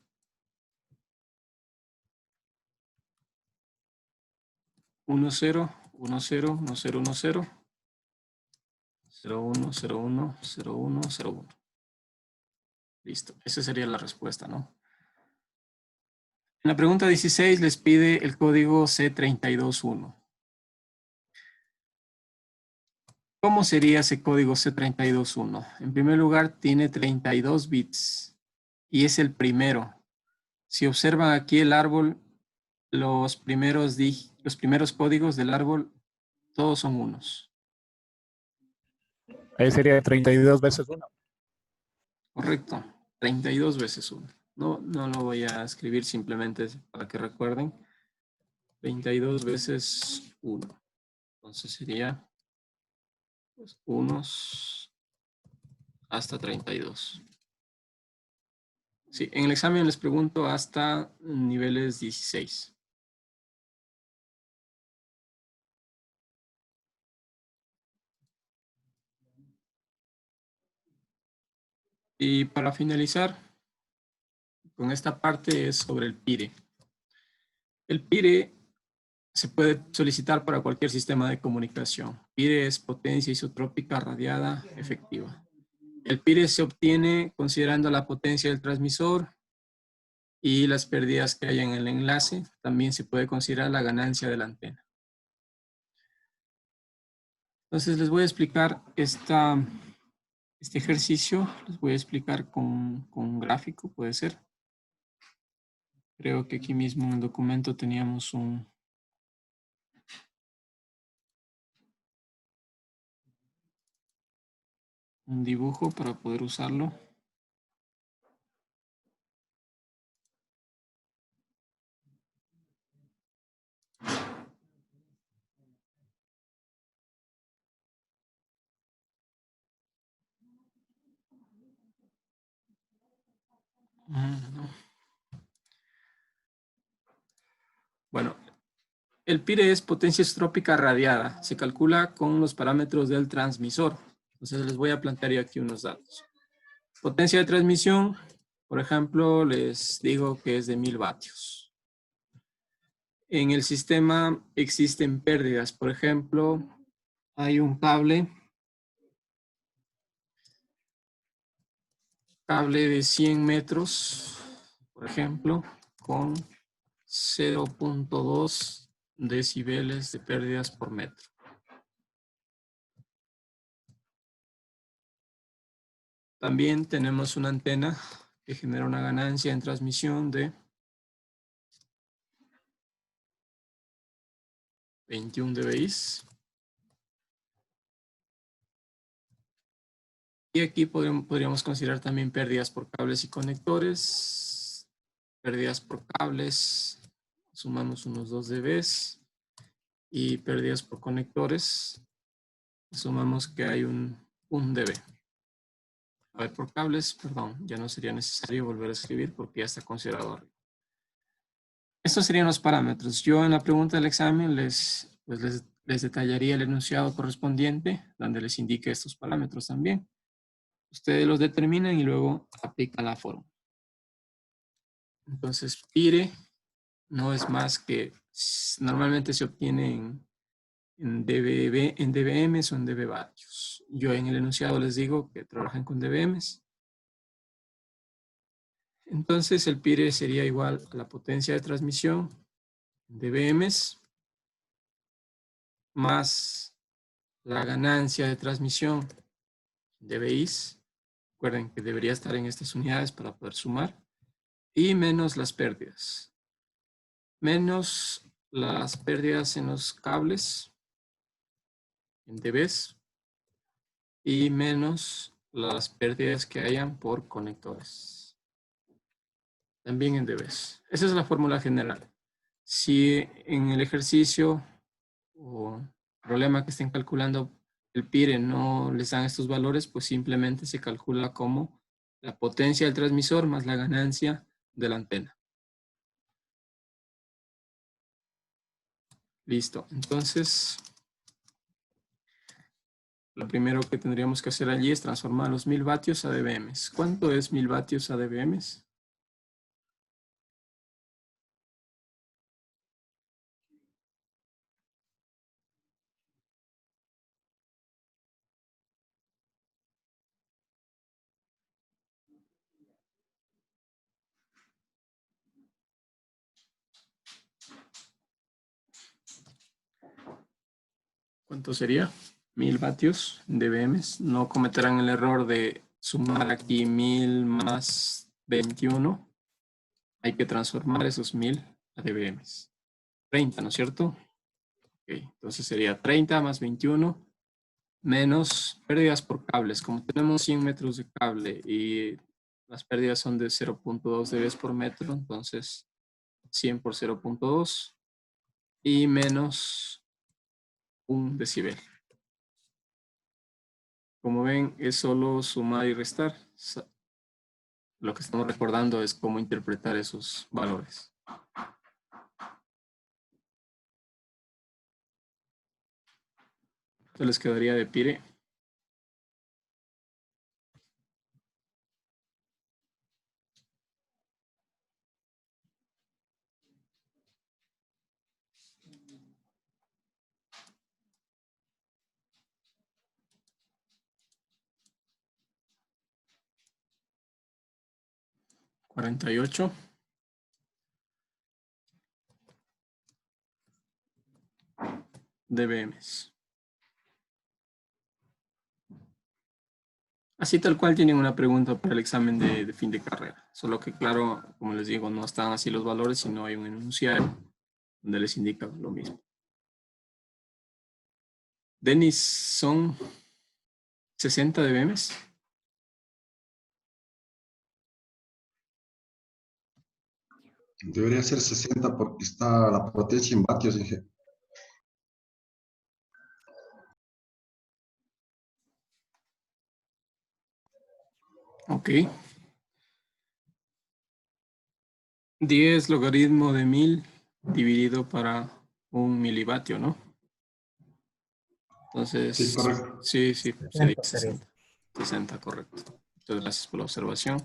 10, 10, 10, 10, 01, 01, 01, 01. Listo. Esa sería la respuesta, ¿no? En la pregunta 16 les pide el código C321. ¿Cómo sería ese código C321? En primer lugar, tiene 32 bits y es el primero. Si observan aquí el árbol, los primeros códigos del árbol, todos son unos. Ahí sería 32 veces 1. Correcto. 32 veces 1. No lo voy a escribir simplemente para que recuerden. 32 veces 1. Entonces sería pues, unos hasta 32. Sí, en el examen les pregunto hasta niveles 16. Y para finalizar, con esta parte es sobre el PIRE. El PIRE se puede solicitar para cualquier sistema de comunicación. PIRE es potencia isotrópica radiada efectiva. El PIRE se obtiene considerando la potencia del transmisor y las pérdidas que hay en el enlace. También se puede considerar la ganancia de la antena. Entonces les voy a explicar este ejercicio. Les voy a explicar con un gráfico, puede ser. Creo que aquí mismo en el documento teníamos un dibujo para poder usarlo. Bueno, el PIRE es potencia isotrópica radiada. Se calcula con los parámetros del transmisor. Entonces les voy a plantear yo aquí unos datos. Potencia de transmisión, por ejemplo, les digo que es de 1000 vatios. En el sistema existen pérdidas. Por ejemplo, hay un cable de 100 metros, por ejemplo, con 0.2 decibeles de pérdidas por metro. También tenemos una antena que genera una ganancia en transmisión de 21 dBi. Y aquí podríamos considerar también pérdidas por cables y conectores pérdidas por cables, sumamos unos 2 dB. Y pérdidas por conectores, sumamos que hay un dB. A ver, por cables, perdón, ya no sería necesario volver a escribir porque ya está considerado arriba. Estos serían los parámetros. Yo en la pregunta del examen les detallaría el enunciado correspondiente, donde les indique estos parámetros también. Ustedes los determinan y luego aplican la fórmula. Entonces, PIRE no es más que, normalmente se obtiene en dBm o en dB vatios. Yo en el enunciado les digo que trabajan con dBms. Entonces el PIRE sería igual a la potencia de transmisión en dBms más la ganancia de transmisión en dBis. Recuerden que debería estar en estas unidades para poder sumar. Y menos las pérdidas. Menos las pérdidas en los cables en dBs y menos las pérdidas que hayan por conectores. También en dBs. Esa es la fórmula general. Si en el ejercicio o problema que estén calculando el PIRE no les dan estos valores, pues simplemente se calcula como la potencia del transmisor más la ganancia de la antena. Listo. Entonces, lo primero que tendríamos que hacer allí es transformar los 1000 vatios a dBms. ¿Cuánto es 1000 vatios a dBms? ¿Cuánto sería? 1000 vatios dBms. No cometerán el error de sumar aquí 1000 más 21. Hay que transformar esos 1000 a dBms. 30, ¿no es cierto? Ok, entonces sería 30 más 21 menos pérdidas por cables. Como tenemos 100 metros de cable y las pérdidas son de 0.2 dB por metro, entonces 100 por 0.2 y menos 1 decibel. Como ven, es solo sumar y restar. Lo que estamos recordando es cómo interpretar esos valores. ¿Qué les quedaría de PIRE? ¿48? dBms. Así tal cual tienen una pregunta para el examen de fin de carrera. Solo que claro, como les digo, no están así los valores, sino hay un enunciado donde les indica lo mismo. Denis, ¿son 60 dBms? Debería ser 60 porque está la potencia en vatios, dije. Ok. 10 logaritmo de 1000 dividido para 1 milivatio, ¿no? Entonces, Sí, correcto. sí, sería 60. 60, correcto. Muchas gracias por la observación.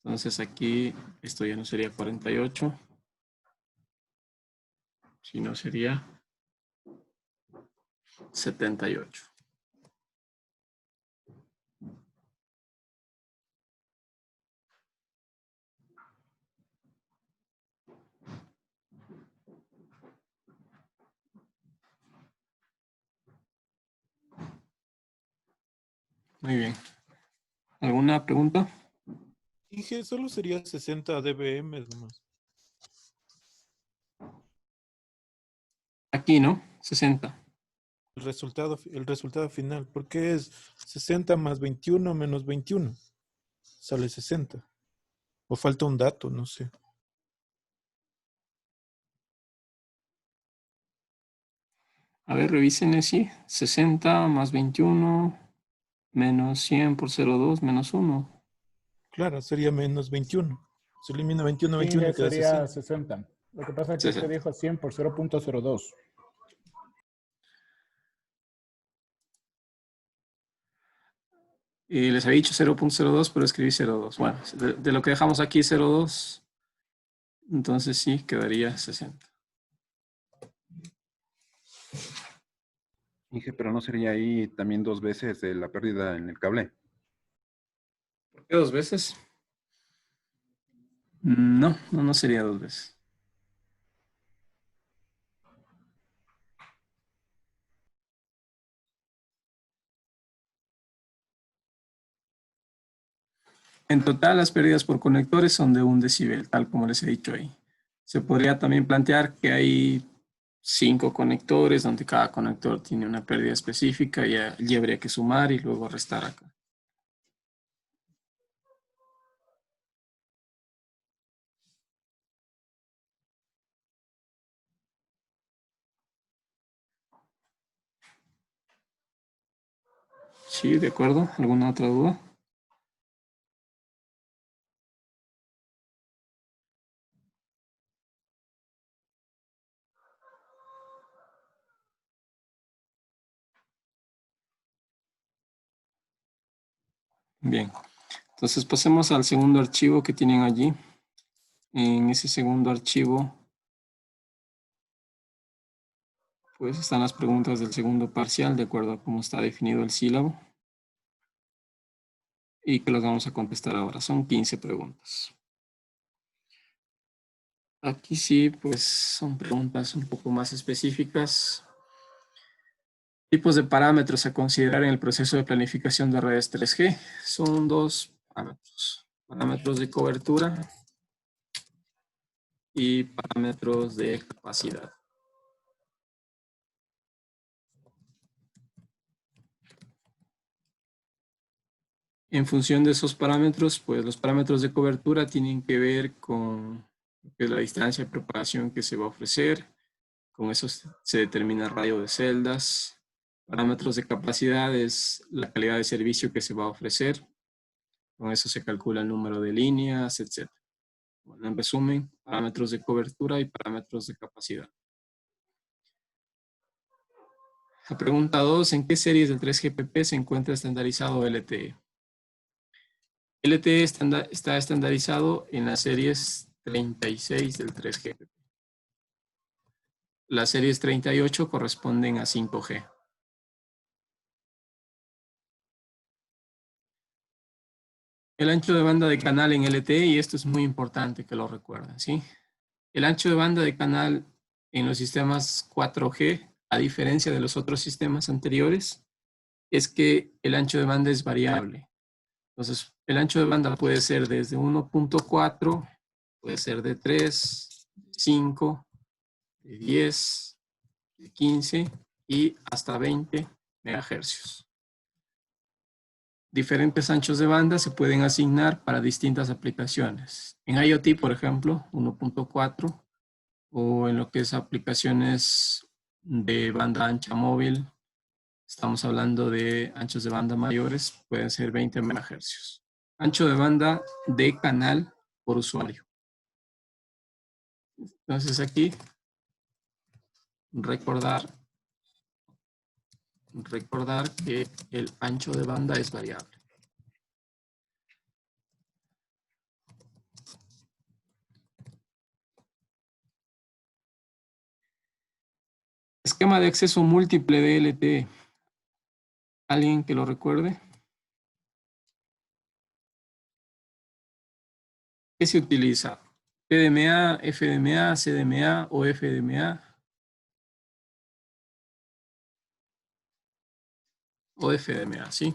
Entonces aquí, esto ya no sería 48, sino sería 78. Muy bien. ¿Alguna pregunta? Dije, solo sería 60 dBm nomás. Aquí, ¿no? 60. El resultado final, porque es 60 más 21 menos 21. Sale 60. O falta un dato, no sé. A ver, revisen sí. 60 más 21 menos 100 por 0,2 menos 1. Claro, sería menos 21. Se elimina 21, 21 y Inge queda sería 60. 60. Lo que pasa es que usted 60. dijo 100 por 0.02. Y les había dicho 0.02, pero escribí 0.2. Bueno, de lo que dejamos aquí 0.2, entonces sí, quedaría 60. Inge, pero no sería ahí también 2 veces de la pérdida en el cable. ¿Por qué 2 veces? No, no sería 2 veces. En total, las pérdidas por conectores son de 1 decibel, tal como les he dicho ahí. Se podría también plantear que hay 5 conectores, donde cada conector tiene una pérdida específica y allí habría que sumar y luego restar acá. Sí, de acuerdo. ¿Alguna otra duda? Bien. Entonces pasemos al segundo archivo que tienen allí. En ese segundo archivo, pues están las preguntas del segundo parcial, de acuerdo a cómo está definido el sílabo. Y que las vamos a contestar ahora. Son 15 preguntas. Aquí sí, pues son preguntas un poco más específicas. Tipos de parámetros a considerar en el proceso de planificación de redes 3G. Son 2 parámetros. Parámetros de cobertura y parámetros de capacidad. En función de esos parámetros, pues los parámetros de cobertura tienen que ver con la distancia de propagación que se va a ofrecer. Con eso se determina el radio de celdas. Parámetros de capacidad es la calidad de servicio que se va a ofrecer. Con eso se calcula el número de líneas, etc. Bueno, en resumen, parámetros de cobertura y parámetros de capacidad. La pregunta 2, ¿en qué series del 3GPP se encuentra estandarizado LTE? LTE está estandarizado en las series 36 del 3GPP. Las series 38 corresponden a 5G. El ancho de banda de canal en LTE, y esto es muy importante que lo recuerden, ¿sí? El ancho de banda de canal en los sistemas 4G, a diferencia de los otros sistemas anteriores, es que el ancho de banda es variable. Entonces, el ancho de banda puede ser desde 1.4, puede ser de 3, de 5, de 10, de 15 y hasta 20 megahercios. Diferentes anchos de banda se pueden asignar para distintas aplicaciones. En IoT, por ejemplo, 1.4, o en lo que es aplicaciones de banda ancha móvil, estamos hablando de anchos de banda mayores, pueden ser 20 megahercios. Ancho de banda de canal por usuario. Entonces aquí, recordar que el ancho de banda es variable. Esquema de acceso múltiple de LTE. ¿Alguien que lo recuerde? ¿Qué se utiliza? ¿PDMA, FDMA, CDMA o FDMA? O FDMA, ¿sí?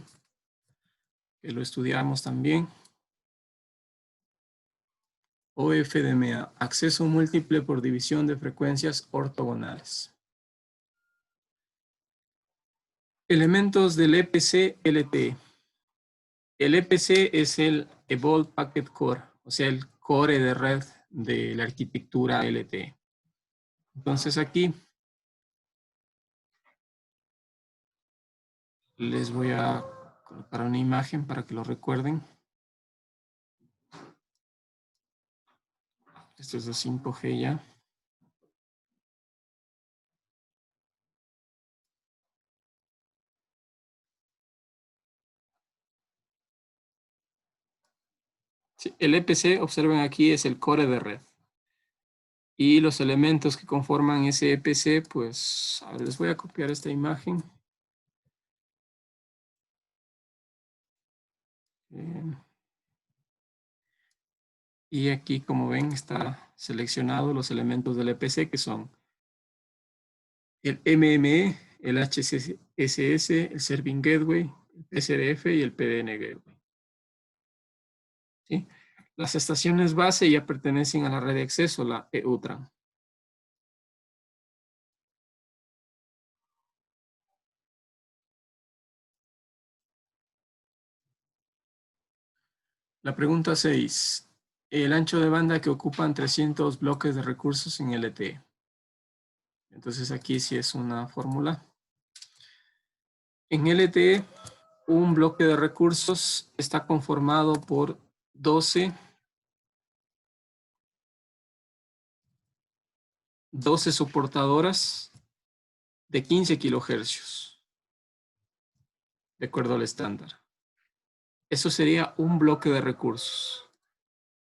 Que lo estudiamos también. O FDMA, acceso múltiple por división de frecuencias ortogonales. Elementos del EPC LTE. El EPC es el Evolved Packet Core o sea, el core de red de la arquitectura LTE. Entonces aquí les voy a colocar una imagen para que lo recuerden. Esto es de 5G ya. Sí, el EPC, observen aquí, es el core de red. Y los elementos que conforman ese EPC, pues, a ver, les voy a copiar esta imagen. Y aquí, como ven, está seleccionado los elementos del EPC, que son el MME, el HSS, el Serving Gateway, el SRF y el PDN Gateway. ¿Sí? Las estaciones base ya pertenecen a la red de acceso, la EUTRAN. La pregunta 6. El ancho de banda que ocupan 300 bloques de recursos en LTE. Entonces aquí sí es una fórmula. En LTE, un bloque de recursos está conformado por 12 soportadoras de 15 kilohercios, de acuerdo al estándar. Eso sería un bloque de recursos.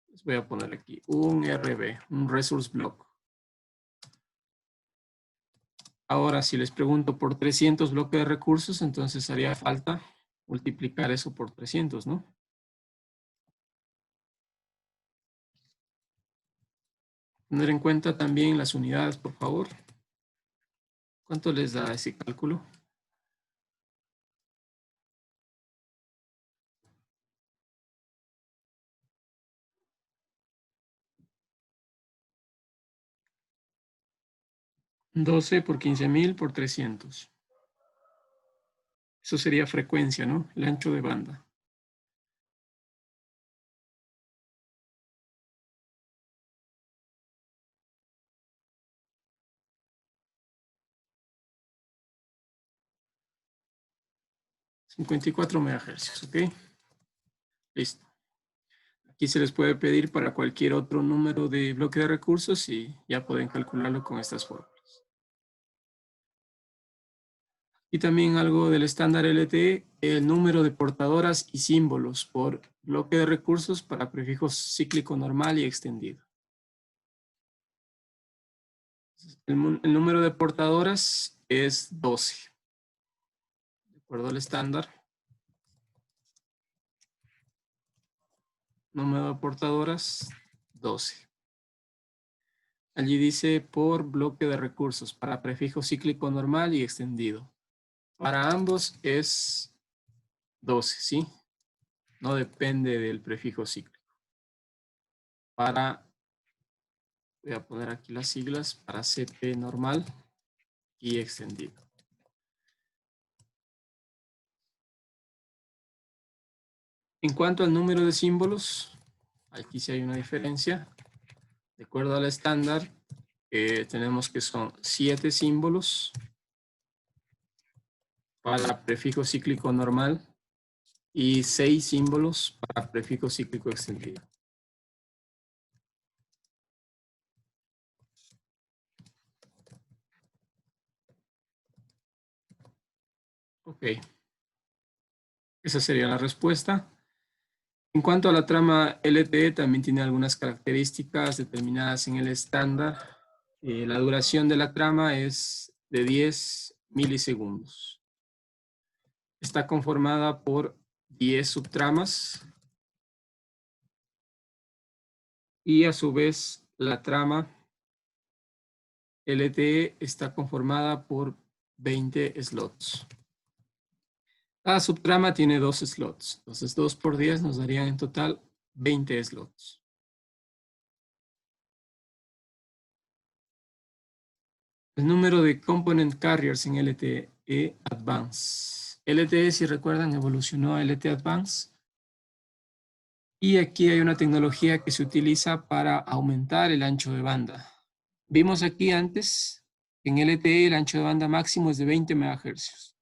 Les voy a poner aquí un RB, un Resource Block. Ahora, si les pregunto por 300 bloques de recursos, entonces haría falta multiplicar eso por 300, ¿no? Tener en cuenta también las unidades, por favor. ¿Cuánto les da ese cálculo? $12 por 15.000 por 300. Eso sería frecuencia, ¿no? El ancho de banda. $54 megahercios, ¿ok? Listo. Aquí se les puede pedir para cualquier otro número de bloque de recursos y ya pueden calcularlo con estas fórmulas. Y también algo del estándar LTE, el número de portadoras y símbolos por bloque de recursos para prefijos cíclico normal y extendido. El número de portadoras es 12. De acuerdo al estándar. Número de portadoras, 12. Allí dice por bloque de recursos para prefijo cíclico normal y extendido. Para ambos es 12, ¿sí? No depende del prefijo cíclico. Voy a poner aquí las siglas, para CP normal y extendido. En cuanto al número de símbolos, aquí sí hay una diferencia. De acuerdo al estándar, tenemos que son 7 símbolos para prefijo cíclico normal y 6 símbolos para prefijo cíclico extendido. Ok. Esa sería la respuesta. En cuanto a la trama LTE, también tiene algunas características determinadas en el estándar. La duración de la trama es de 10 milisegundos. Está conformada por 10 subtramas. Y a su vez, la trama LTE está conformada por 20 slots. Cada subtrama tiene 2 slots. Entonces, 2 por 10 nos darían en total 20 slots. El número de component carriers en LTE Advance. LTE, si recuerdan, evolucionó a LTE Advance. Y aquí hay una tecnología que se utiliza para aumentar el ancho de banda. Vimos aquí antes, en LTE el ancho de banda máximo es de 20 MHz.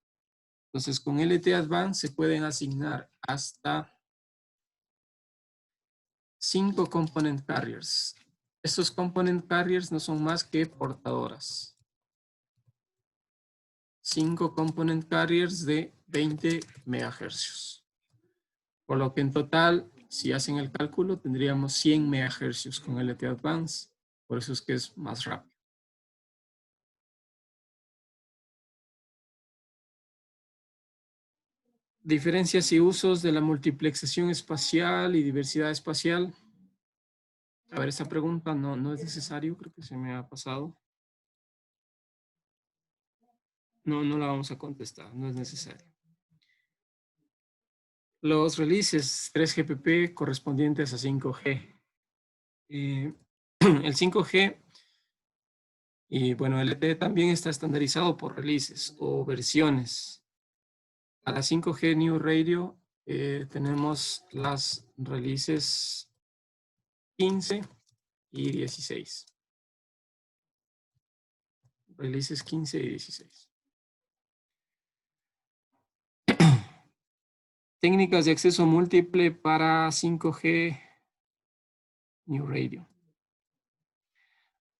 Entonces con LTE Advanced se pueden asignar hasta 5 component carriers. Estos component carriers no son más que portadoras. 5 component carriers de 20 MHz. Por lo que en total, si hacen el cálculo, tendríamos 100 MHz con LTE Advanced. Por eso es que es más rápido. Diferencias y usos de la multiplexación espacial y diversidad espacial. A ver, esta pregunta no es necesario, creo que se me ha pasado. No la vamos a contestar, no es necesario. Los releases 3GPP correspondientes a 5G. El 5G, y bueno, el LTE también está estandarizado por releases o versiones. A la 5G New Radio tenemos las releases 15 y 16. Releases 15 y 16. Técnicas de acceso múltiple para 5G New Radio.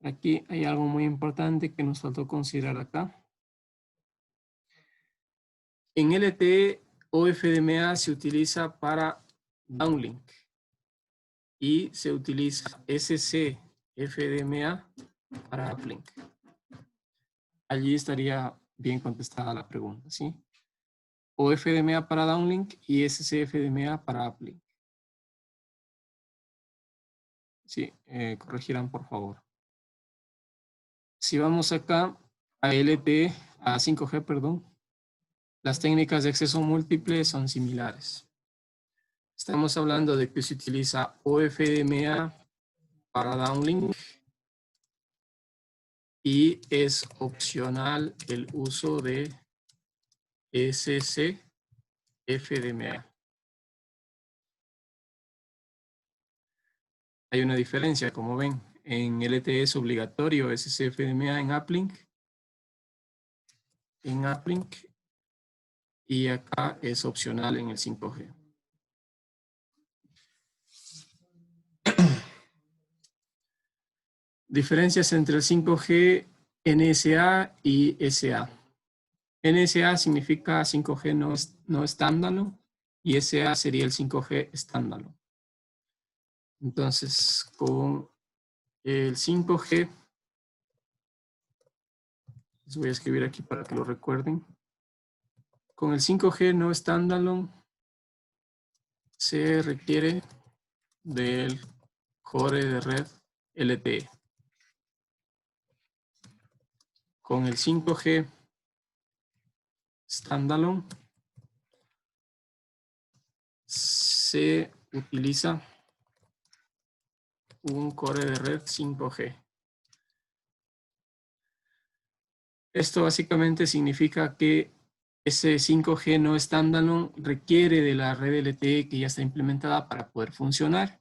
Aquí hay algo muy importante que nos faltó considerar acá. En LTE o FDMA se utiliza para downlink y se utiliza SC-FDMA para uplink. Allí estaría bien contestada la pregunta, ¿sí? O FDMA para downlink y SC-FDMA para uplink. Sí, corregirán por favor. Si vamos acá a LTE, a 5G, perdón, las técnicas de acceso múltiple son similares. Estamos hablando de que se utiliza OFDMA para downlink y es opcional el uso de SC-FDMA. Hay una diferencia, como ven. En LTE es obligatorio SC-FDMA en uplink. Y acá es opcional en el 5G. Diferencias entre el 5G NSA y SA. NSA significa 5G no standalone y SA sería el 5G standalone. Entonces, con el 5G, les voy a escribir aquí para que lo recuerden. Con el 5G no standalone se requiere del core de red LTE. Con el 5G standalone se utiliza un core de red 5G. Esto básicamente significa que ese 5G no standalone requiere de la red LTE que ya está implementada para poder funcionar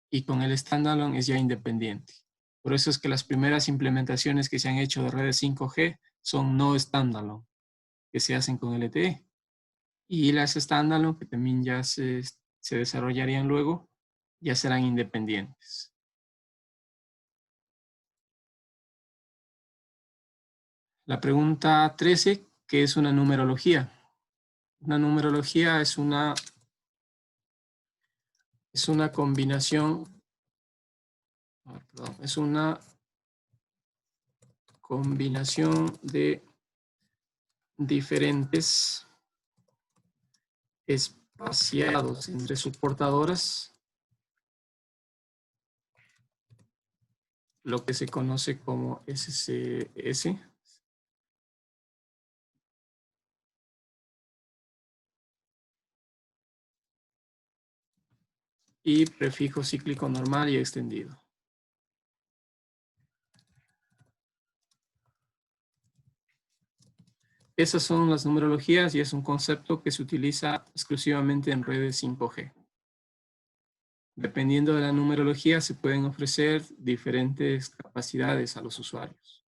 y con el standalone es ya independiente. Por eso es que las primeras implementaciones que se han hecho de redes 5G son no standalone, que se hacen con LTE. Y las standalone, que también ya se desarrollarían luego, ya serán independientes. La pregunta 13, ¿qué es una numerología? Una numerología es una combinación, es una combinación de diferentes espaciados entre sus portadoras, lo que se conoce como SCS. Y prefijo cíclico normal y extendido. Esas son las numerologías y es un concepto que se utiliza exclusivamente en redes 5G. Dependiendo de la numerología, se pueden ofrecer diferentes capacidades a los usuarios.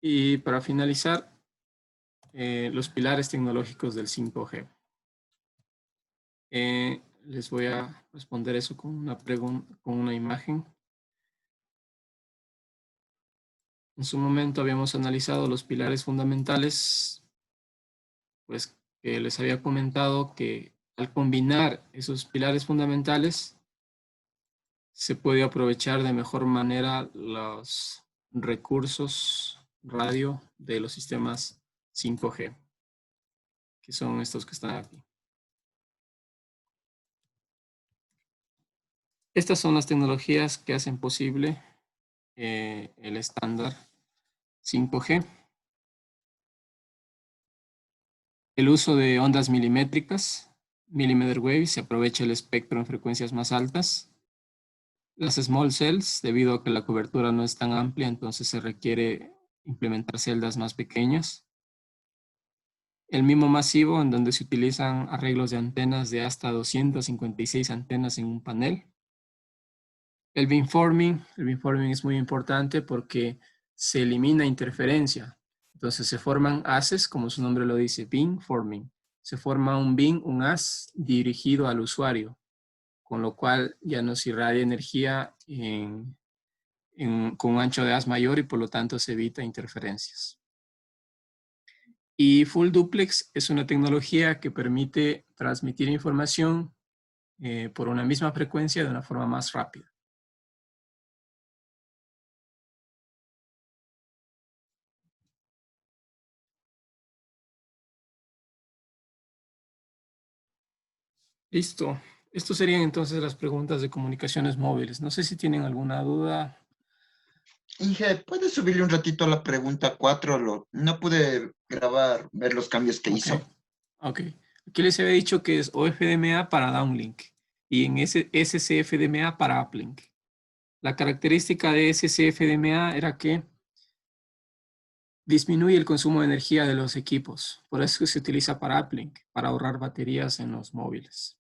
Y para finalizar, los pilares tecnológicos del 5G. Les voy a responder eso con una pregunta, con una imagen. En su momento habíamos analizado los pilares fundamentales, pues que les había comentado que al combinar esos pilares fundamentales se puede aprovechar de mejor manera los recursos radio de los sistemas 5G, que son estos que están aquí. Estas son las tecnologías que hacen posible el estándar 5G. El uso de ondas milimétricas, millimeter wave, se aprovecha el espectro en frecuencias más altas. Las small cells, debido a que la cobertura no es tan amplia, entonces se requiere implementar celdas más pequeñas. El MIMO masivo, en donde se utilizan arreglos de antenas de hasta 256 antenas en un panel. El beamforming es muy importante porque se elimina interferencia. Entonces se forman haces, como su nombre lo dice, beamforming. Se forma un beam, un haz dirigido al usuario, con lo cual ya nos irradia energía con un ancho de haz mayor y por lo tanto se evita interferencias. Y Full Duplex es una tecnología que permite transmitir información por una misma frecuencia de una forma más rápida. Listo. Estos serían entonces las preguntas de comunicaciones móviles. No sé si tienen alguna duda. Inge, ¿puedes subirle un ratito a la pregunta 4? No pude grabar, ver los cambios que hizo. Ok. Aquí les había dicho que es OFDMA para downlink y en SCFDMA para uplink. La característica de SCFDMA era que disminuye el consumo de energía de los equipos. Por eso se utiliza para uplink, para ahorrar baterías en los móviles.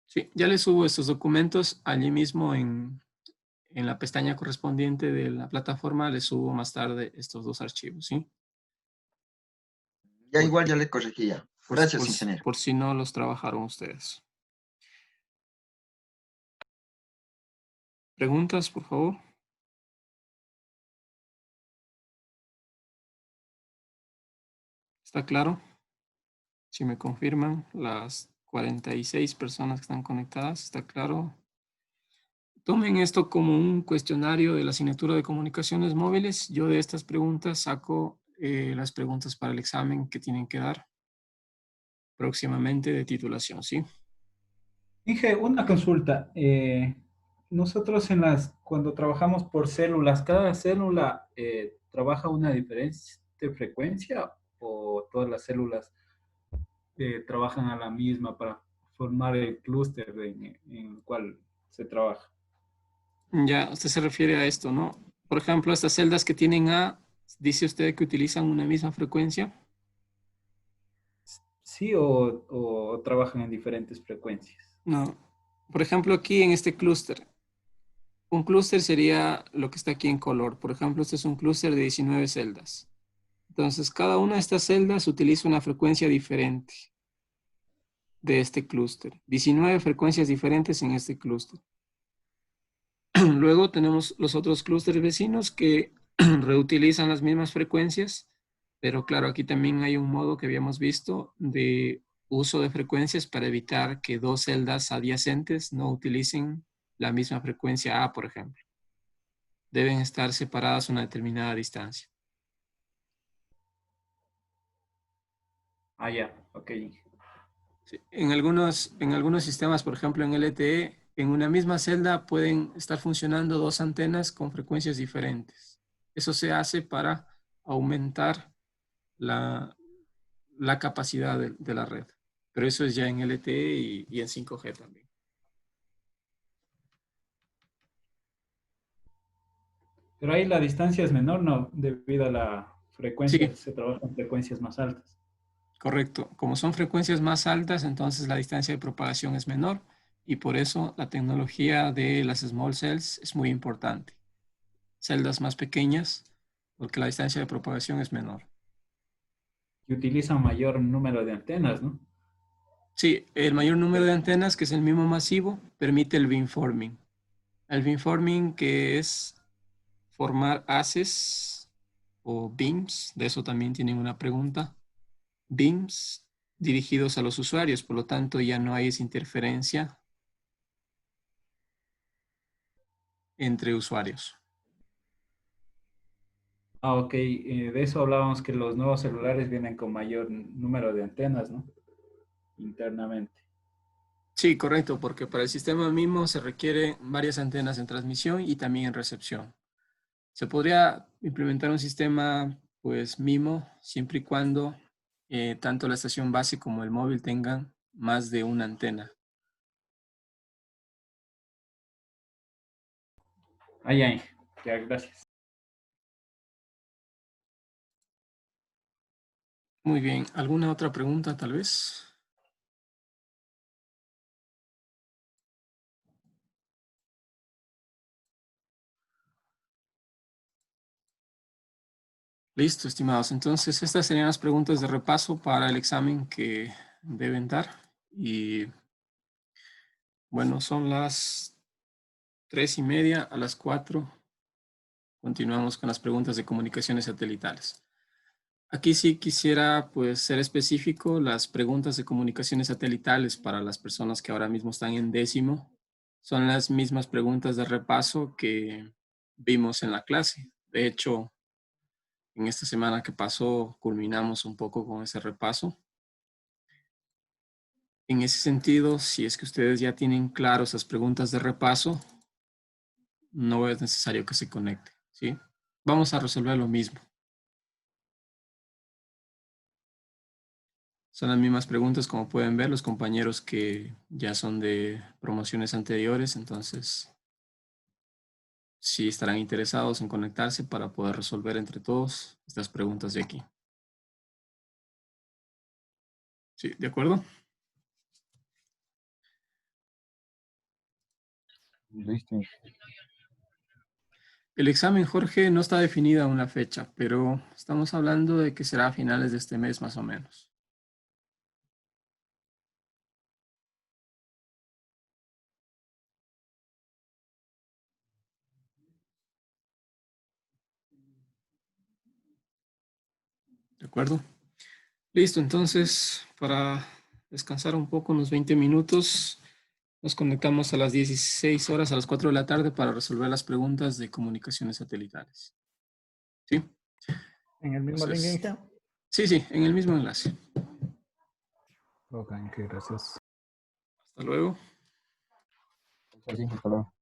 Sí, ya les subo estos documentos allí mismo en la pestaña correspondiente de la plataforma. Les subo más tarde estos dos archivos, ¿sí? Ya igual ya le corregía. Gracias, ingeniero. Por si no los trabajaron ustedes. ¿Preguntas, por favor? ¿Está claro? Si me confirman, las 46 personas que están conectadas, ¿está claro? Tomen esto como un cuestionario de la asignatura de comunicaciones móviles. Yo de estas preguntas saco las preguntas para el examen que tienen que dar próximamente de titulación, ¿sí? Inge, una consulta. Nosotros cuando trabajamos por células, ¿cada célula trabaja una diferente frecuencia o todas las células trabajan a la misma para formar el clúster en el cual se trabaja? Ya, usted se refiere a esto, ¿no? Por ejemplo, estas celdas que tienen A, ¿dice usted que utilizan una misma frecuencia? ¿Sí o trabajan en diferentes frecuencias? No. Por ejemplo, aquí en este clúster, un clúster sería lo que está aquí en color. Por ejemplo, este es un clúster de 19 celdas. Entonces, cada una de estas celdas utiliza una frecuencia diferente de este clúster. 19 frecuencias diferentes en este clúster. Luego tenemos los otros clústeres vecinos que reutilizan las mismas frecuencias, pero claro, aquí también hay un modo que habíamos visto de uso de frecuencias para evitar que dos celdas adyacentes no utilicen la misma frecuencia A, por ejemplo. Deben estar separadas a una determinada distancia. Ah, ya, ok. Sí. En algunos sistemas, por ejemplo en LTE, en una misma celda pueden estar funcionando dos antenas con frecuencias diferentes. Eso se hace para aumentar la capacidad de la red. Pero eso es ya en LTE y en 5G también. Pero ahí la distancia es menor, ¿no? Debido a la frecuencia, Sí, se trabajan frecuencias más altas. correcto. Como son frecuencias más altas, entonces la distancia de propagación es menor y por eso la tecnología de las small cells es muy importante. Celdas más pequeñas, porque la distancia de propagación es menor. Y utilizan mayor número de antenas, ¿no? Sí, el mayor número de antenas, que es el mismo masivo, permite el beamforming. El beamforming, que es formar haces o beams, de eso también tienen una pregunta. Beams dirigidos a los usuarios, por lo tanto ya no hay esa interferencia entre usuarios. Ah, ok. De eso hablábamos que los nuevos celulares vienen con mayor número de antenas, ¿no? Internamente. Sí, correcto, porque para el sistema mismo se requiere varias antenas en transmisión y también en recepción. Se podría implementar un sistema, pues, MIMO, siempre y cuando tanto la estación base como el móvil tengan más de una antena. Ay, ay. Ya, gracias. Muy bien, ¿alguna otra pregunta tal vez? Listo, estimados. Entonces, estas serían las preguntas de repaso para el examen que deben dar. Y bueno, son las 3:30. A las 4 continuamos con las preguntas de comunicaciones satelitales. Aquí sí quisiera pues ser específico. Las preguntas de comunicaciones satelitales para las personas que ahora mismo están en 10º son las mismas preguntas de repaso que vimos en la clase. De hecho, en esta semana que pasó culminamos un poco con ese repaso. En ese sentido, si es que ustedes ya tienen claro esas preguntas de repaso, no es necesario que se conecte, ¿sí? Vamos a resolver lo mismo. Son las mismas preguntas, como pueden ver, los compañeros que ya son de promociones anteriores, entonces sí estarán interesados en conectarse para poder resolver entre todos estas preguntas de aquí. ¿Sí? ¿De acuerdo? Listo. El examen, Jorge, no está definida aún la fecha, pero estamos hablando de que será a finales de este mes más o menos. ¿De acuerdo? Listo, entonces, para descansar un poco, unos 20 minutos, nos conectamos a las 16 horas, a las 4 de la tarde, para resolver las preguntas de comunicaciones satelitales. ¿Sí? ¿En el mismo link, Entonces, Inge? sí, sí, en el mismo enlace. Ok, Inge, gracias. Hasta luego. Gracias, Inge, hasta luego.